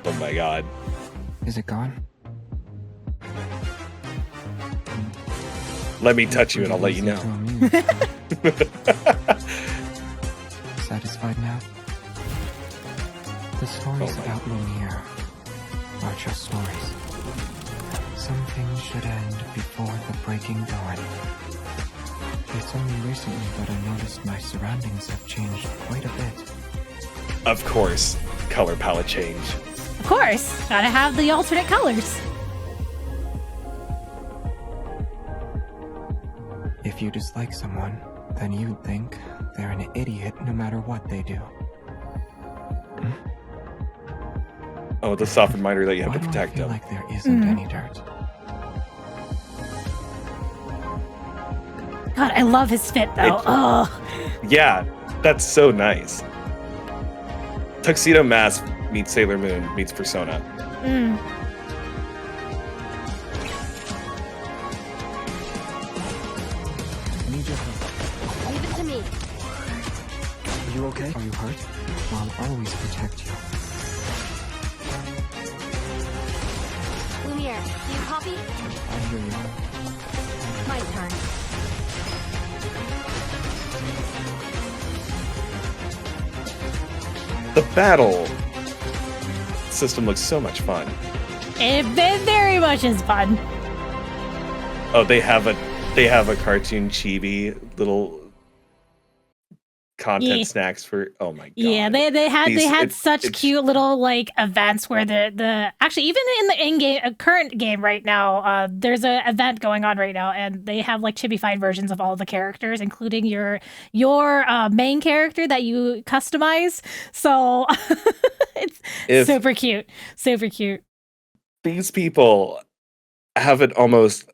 Oh my god. Is it gone? Let me touch you and I'll let you know. Satisfied now? The stories about Lumiere are just stories. Some things should end before the breaking dawn. It's only recently that I noticed my surroundings have changed quite a bit. Of course, color palette change. Of course, gotta have the alternate colors. If you dislike someone, then you'd think they're an idiot no matter what they do. Oh, the soft reminder that you have Why to do I protect feel them. like there isn't any dirt? God, I love his fit though. Oh, Yeah, that's so nice. Tuxedo Mask meets Sailor Moon meets Persona. Need your help. Leave it to me. Are you okay? Are you hurt? I'll always protect you. Lumiere, do you copy? I hear you. My turn. The battle system looks so much fun. it very much is fun. Oh, they have a cartoon chibi little content snacks for. Oh my god. Yeah, they had such it's- cute little like events where the actually even in the in-game current game right now, there's a event going on right now, and they have like chibified versions of all the characters, including your main character that you customize. So it's super cute, super cute. These people have an almost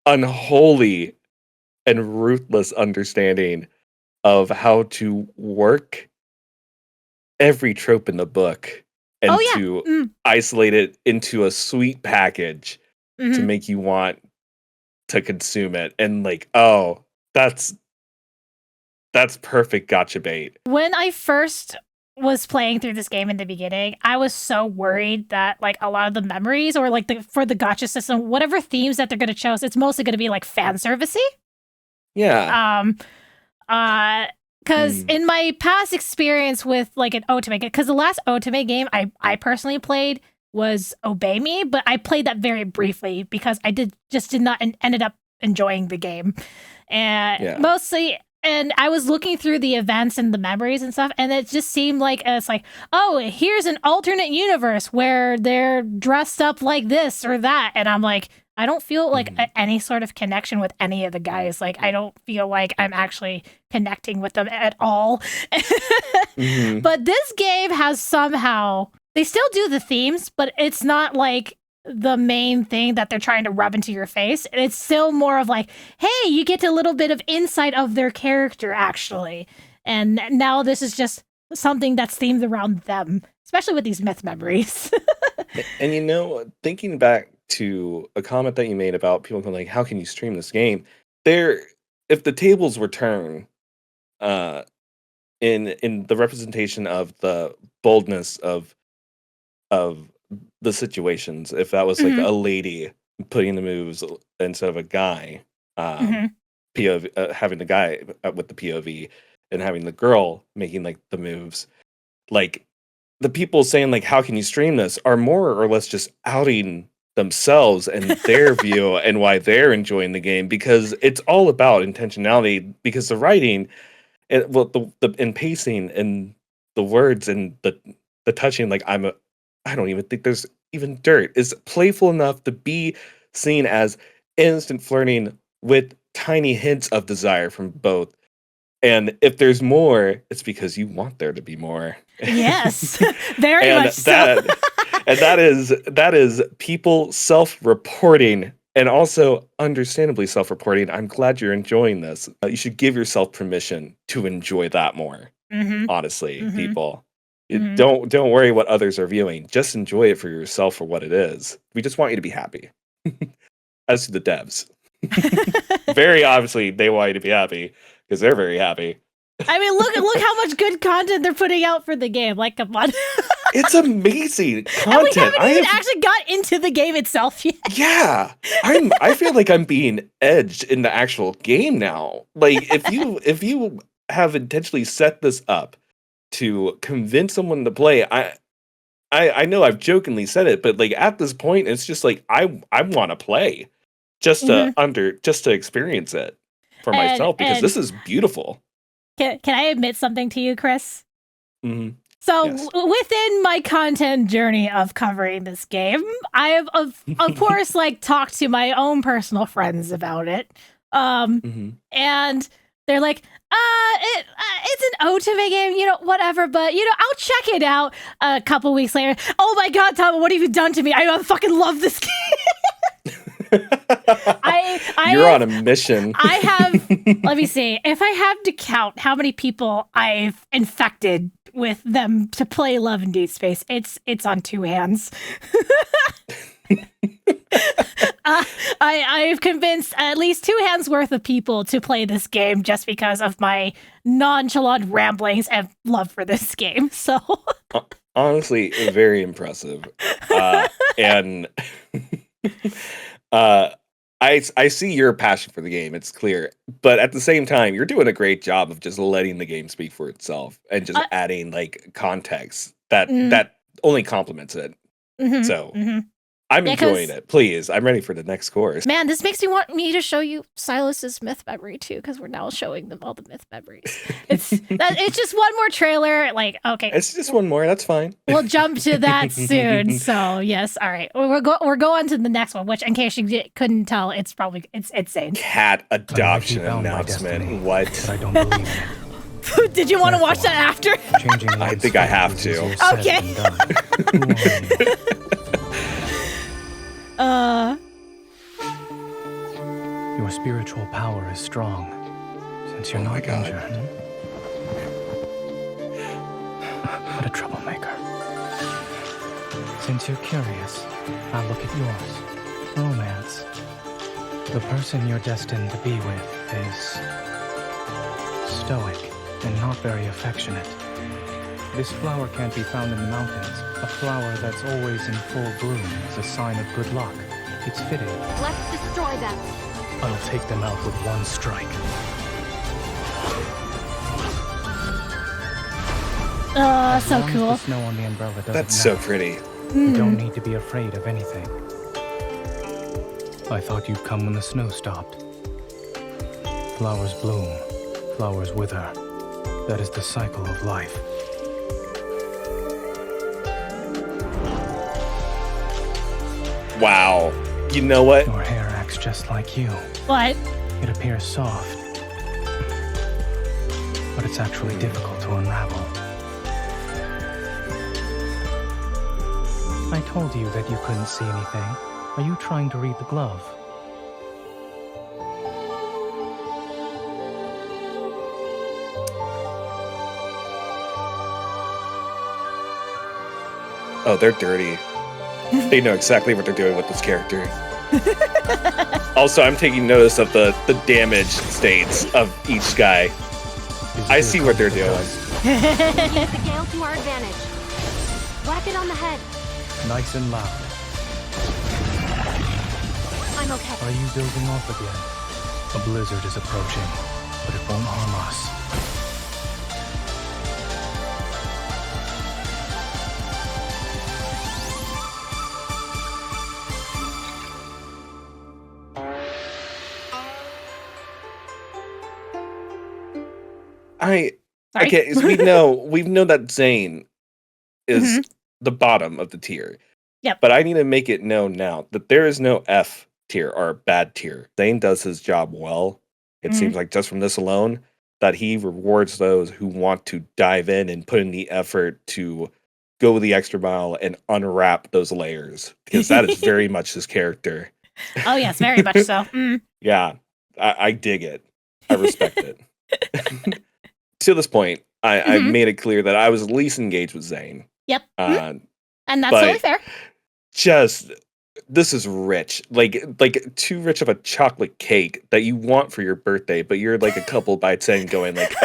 unholy and ruthless understanding of how to work every trope in the book and to isolate it into a sweet package to make you want to consume it. And like, oh, that's perfect gotcha bait. When I first was playing through this game in the beginning, I was so worried that like a lot of the memories or like for the gotcha system, whatever themes that they're going to choose, it's mostly going to be like fan servicey. Yeah. Because in my past experience with like an otome, because the last otome game I personally played was Obey Me, but I played that very briefly because I did not ended up enjoying the game, and mostly. And I was looking through the events and the memories and stuff, and it just seemed like it's like, oh, here's an alternate universe where they're dressed up like this or that, and I'm like, I don't feel like any sort of connection with any of the guys. Like, I don't feel like I'm actually connecting with them at all. But this game has somehow, they still do the themes, but it's not like the main thing that they're trying to rub into your face. It's still more of like, hey, you get a little bit of insight of their character, actually. And now this is just something that's themed around them, especially with these myth memories. And you know, thinking back to a comment that you made about people going like, how can you stream this game? If the tables were turned in the representation of the boldness of the situations, if that was like a lady putting the moves instead of a guy, POV, having the guy with the POV and having the girl making like the moves, like the people saying like, how can you stream this, are more or less just outing themselves and their view and why they're enjoying the game, because it's all about intentionality, because the writing and the pacing and the words and the touching, like I don't even think there's even dirt, is playful enough to be seen as instant flirting with tiny hints of desire from both. And if there's more, it's because you want there to be more. Yes, very And much so. that is people self-reporting, and also understandably self-reporting. I'm glad you're enjoying this. You should give yourself permission to enjoy that more. Mm-hmm. Honestly, Mm-hmm. people. Mm-hmm. Don't worry what others are viewing. Just enjoy it for yourself for what it is. We just want you to be happy. As to the devs. Very obviously they want you to be happy because they're very happy. I mean, look how much good content they're putting out for the game. Like, come on. It's amazing content. And we haven't even actually got into the game itself yet. Yeah. I feel like I'm being edged in the actual game now. Like if you have intentionally set this up to convince someone to play, I know I've jokingly said it, but like at this point it's just like I want to play just to experience it for myself because this is beautiful. Can I admit something to you, Chris? Mm-hmm. So Yes. within my content journey of covering this game, I have of course like talked to my own personal friends about it. And they're like, it's an Otome game, whatever, but I'll check it out a couple weeks later. Oh my god, Tom, what have you done to me? I fucking love this game. You're on a mission. I have, let me see, if I have to count how many people I've infected with them to play Love and Deepspace, it's on two hands. I've convinced at least two hands worth of people to play this game just because of my nonchalant ramblings and love for this game. So honestly, very impressive. And I see your passion for the game. It's clear, but at the same time, you're doing a great job of just letting the game speak for itself and just adding like context that only complements it. So I'm enjoying it. Please, I'm ready for the next course. Man, this makes me want me to show you Silas's myth memory too, because we're now showing them all the myth memories. It's just one more trailer. Like, okay, it's just one more. That's fine. We'll jump to that soon. So yes, all right. We're going to the next one, which in case you couldn't tell, it's insane. Cat adoption announcement. What? I don't believe it. Did you want to watch that after? I think I have to. Okay. Your spiritual power is strong, since you're not injured. What a troublemaker. Since you're curious, I'll look at yours. Romance. The person you're destined to be with is stoic and not very affectionate. This flower can't be found in the mountains. A flower that's always in full bloom is a sign of good luck. It's fitting. Let's destroy them. I'll take them out with one strike. So cool. The snow on the umbrella doesn't That's melt, so pretty. You don't need to be afraid of anything. I thought you'd come when the snow stopped. Flowers bloom, flowers wither. That is the cycle of life. Wow. You know what? Your hair acts just like you. What? It appears soft, but it's actually difficult to unravel. I told you that you couldn't see anything. Are you trying to read the glove? Oh, they're dirty. They know exactly what they're doing with this character. Also, I'm taking notice of the damage states of each guy. I see what they're doing. Use the gale to our advantage. Whack it on the head. Nice and loud. I'm okay. Are you building off again? A blizzard is approaching, but it won't harm us. Okay, so we know that Zane is the bottom of the tier. Yep. But I need to make it known now that there is no F tier or bad tier. Zane does his job well, It seems like just from this alone, that he rewards those who want to dive in and put in the effort to go the extra mile and unwrap those layers, because that is very much his character. Oh, yes, very much so. Mm. Yeah, I dig it. I respect it. To this point, I've made it clear that I was least engaged with Zane. Yep. And that's totally fair. Just, this is rich. Like too rich of a chocolate cake that you want for your birthday, but you're like a couple bites in going like,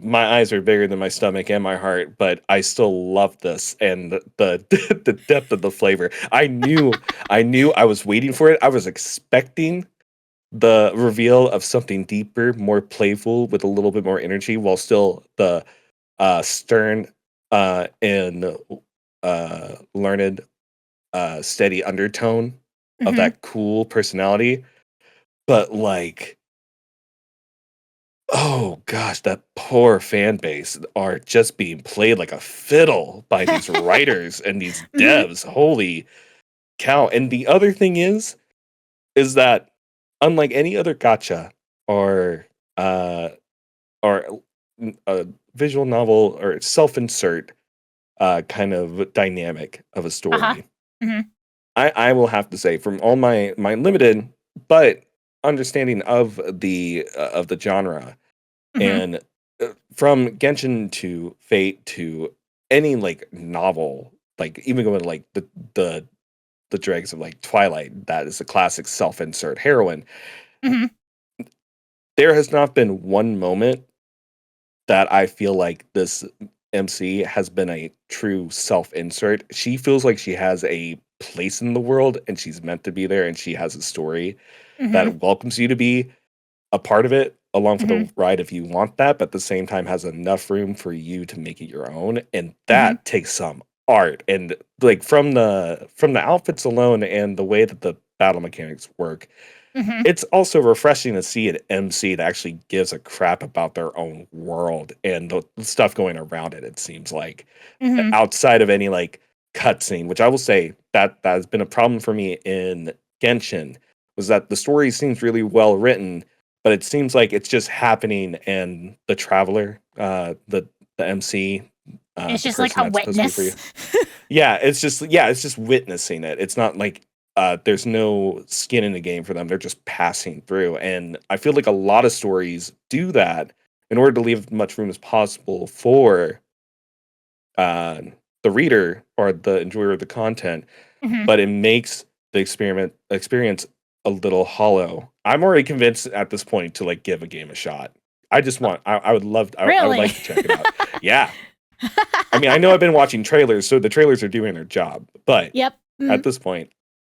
my eyes are bigger than my stomach and my heart, but I still love this, and the depth of the flavor. I knew I was waiting for it. I was expecting the reveal of something deeper, more playful, with a little bit more energy, while still the stern and learned, steady undertone of that cool personality. But like, oh gosh, that poor fan base are just being played like a fiddle by these writers and these devs. Holy cow. And the other thing is that unlike any other gacha or a visual novel or self-insert kind of dynamic of a story, I will have to say, from all my limited but understanding of the genre, and from Genshin to Fate to any like novel, like even going to like the dregs of like Twilight, that is a classic self-insert heroine. There has not been one moment that I feel like this MC has been a true self-insert. She feels like she has a place in the world, and she's meant to be there, and she has a story that welcomes you to be a part of it along for the ride if you want that, but at the same time has enough room for you to make it your own. And that takes some art. And like from the outfits alone and the way that the battle mechanics work, it's also refreshing to see an MC that actually gives a crap about their own world and the stuff going around it. It seems like outside of any like cutscene, which I will say that has been a problem for me in Genshin, was that the story seems really well written, but it seems like it's just happening, and the traveler, the MC, it's just like a witness. It's just witnessing it. It's not like there's no skin in the game for them. They're just passing through. And I feel like a lot of stories do that in order to leave as much room as possible for the reader or the enjoyer of the content, but it makes the experience a little hollow. I'm already convinced at this point to like give a game a shot. I would like to check it out. Yeah. I mean, I know I've been watching trailers, so the trailers are doing their job, but at this point,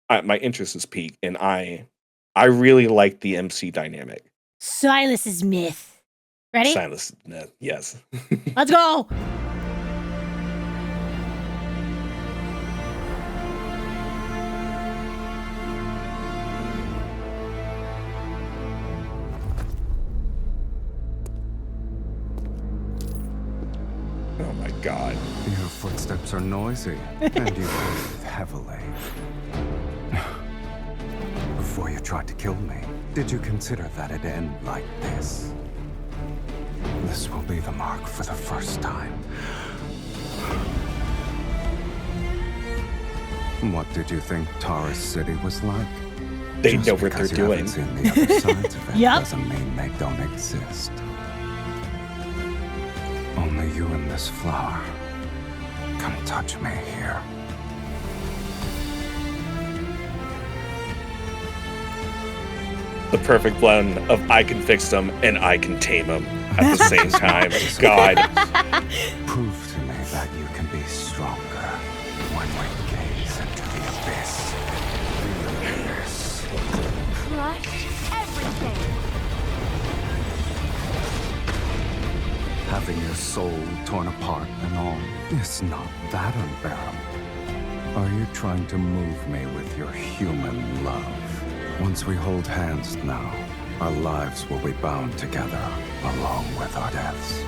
my interest is peaked, and I really like the MC dynamic. Silas's myth. Ready? Silas's myth, yes. Let's go! Oh my god. Your footsteps are noisy, and you breathe heavily. Before you tried to kill me, did you consider that it'd end like this? This will be the mark for the first time. What did you think Taurus City was like? They know what they're doing. Just because you haven't seen the other sides of it doesn't mean they don't exist. Only you and this flower can touch me here. The perfect blend of I can fix them and I can tame them at the same time. God. Prove to me that you can be stronger when we gaze into the abyss. Crush everything. Having your soul torn apart and all, it's not that unbearable. Are you trying to move me with your human love? Once we hold hands now, our lives will be bound together, along with our deaths.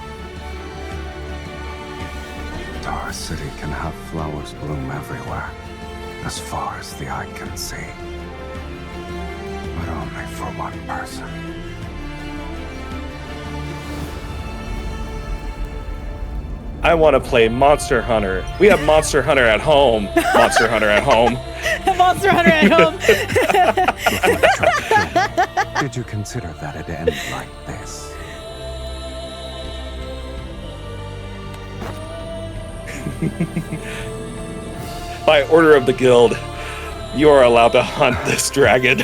Taurus City can have flowers bloom everywhere, as far as the eye can see. but only for one person. I want to play Monster Hunter. We have Monster Hunter at home. Monster Hunter at home. Monster Hunter at home. Did you consider that it'd end like this? By order of the guild, you are allowed to hunt this dragon.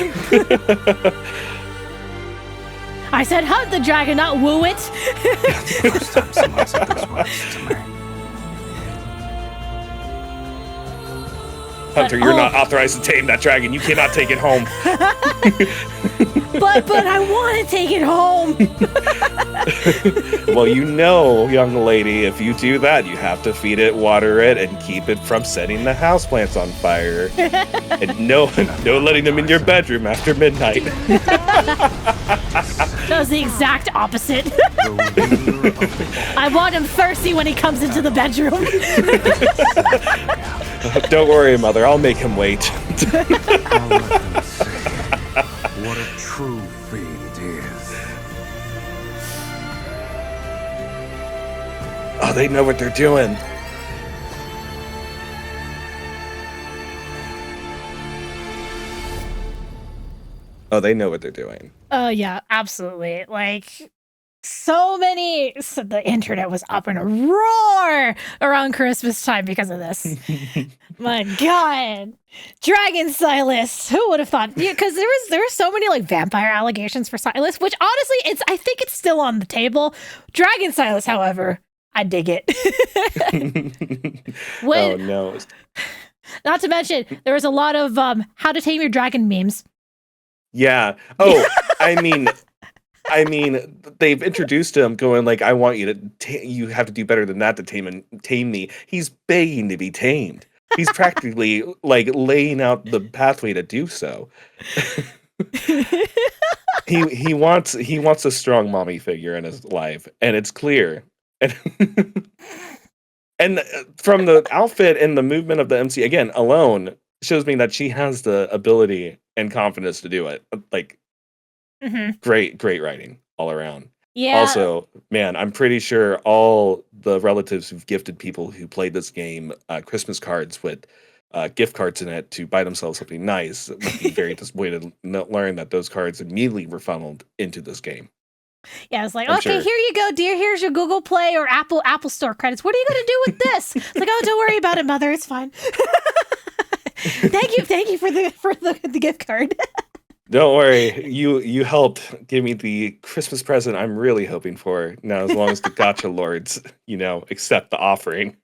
I said hunt the dragon, not woo it. First time someone said those words to me. Hunter, you're not authorized to tame that dragon. You cannot take it home. but I want to take it home. Well, you know, young lady, if you do that, you have to feed it, water it, and keep it from setting the houseplants on fire. And no letting them in your bedroom after midnight. That was the exact opposite. I want him thirsty when he comes into the bedroom. Don't worry, Mother. I'll make him wait. I'll let them see what a true fiend is. Oh, they know what they're doing. Oh, they know what they're doing. Oh, yeah, absolutely. Like, so the internet was up in a roar around Christmas time because of this. My God. Dragon Silas. Who would have thought? Yeah, because there were so many like vampire allegations for Silas, which honestly, I think it's still on the table. Dragon Silas, however, I dig it. Oh, no. Not to mention, there was a lot of how to tame your dragon memes. Yeah. Oh, I mean, they've introduced him going like, I want you to, you have to do better than that to tame me. He's begging to be tamed. He's practically like laying out the pathway to do so. he wants a strong mommy figure in his life, and it's clear. And from the outfit and the movement of the MC again alone shows me that she has the ability and confidence to do it. Like, great writing all around. Yeah. Also, man, I'm pretty sure all the relatives who've gifted people who played this game Christmas cards with gift cards in it to buy themselves something nice would be very disappointed to learn that those cards immediately were funneled into this game. Yeah, it's like, I'm okay, sure. here you go, dear. Here's your Google Play or Apple Store credits. What are you going to do with this? It's like, oh, don't worry about it, Mother. It's fine. Thank you for the gift card. Don't worry, you helped give me the Christmas present I'm really hoping for. Now, as long as the gotcha lords, accept the offering.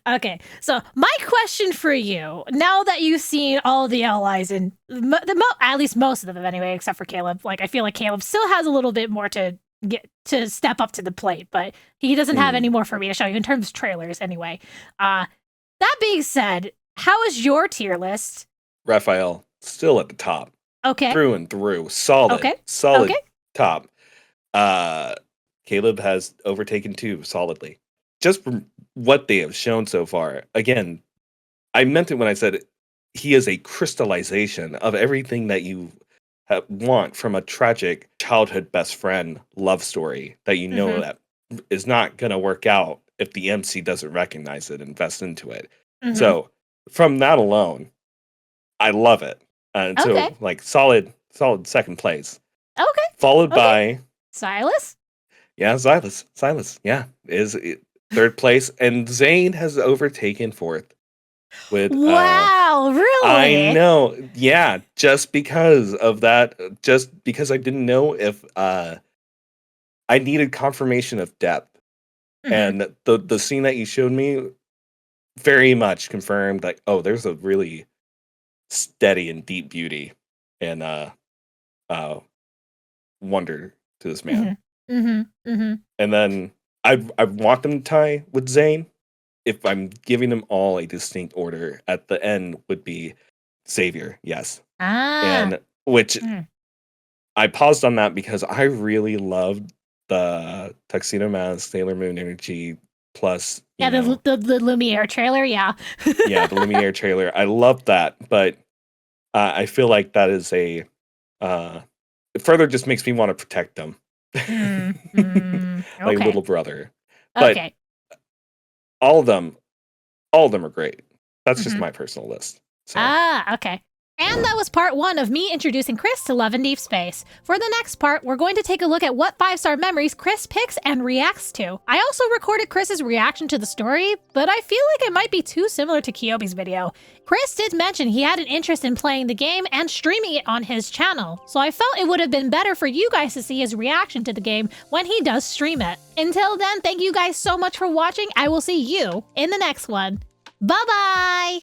Okay, so my question for you, now that you've seen all the allies and at least most of them anyway, except for Caleb, like I feel like Caleb still has a little bit more to get to step up to the plate, but he doesn't have any more for me to show you in terms of trailers anyway. That being said, how is your tier list? Raphael, still at the top. Okay. Through and through. Solid. Okay. Solid Okay. top. Caleb has overtaken 2 solidly. Just from what they have shown so far. Again, I meant it when I said he is a crystallization of everything that you want from a tragic childhood best friend love story that you know that is not going to work out if the MC doesn't recognize it and invest into it. So from that alone, I love it. So like solid second place. Okay. Followed by Silas? Yeah, Silas. Yeah, is third place, and Zane has overtaken 4th. With wow, really? I know. Yeah, just because of that, just because I didn't know if I needed confirmation of depth, and the scene that you showed me very much confirmed like, oh, there's a really steady and deep beauty and wonder to this man. And then I want them to tie with Zane. If I'm giving them all a distinct order, at the end would be Savior, yes. And which I paused on that because I really loved the Tuxedo Mask, Sailor Moon energy plus. Yeah, the Lumiere trailer, yeah. Yeah, the Lumiere trailer. I loved that, but I feel like that is a it further just makes me want to protect them. Like Okay. little brother. But Okay. all of them are great. That's just my personal list. So. Okay. And that was part 1 of me introducing Chris to Love and Deepspace. For the next part, we're going to take a look at what 5-star memories Chris picks and reacts to. I also recorded Chris's reaction to the story, but I feel like it might be too similar to Kyobi's video. Chris did mention he had an interest in playing the game and streaming it on his channel, so I felt it would have been better for you guys to see his reaction to the game when he does stream it. Until then, thank you guys so much for watching. I will see you in the next one. Bye-bye!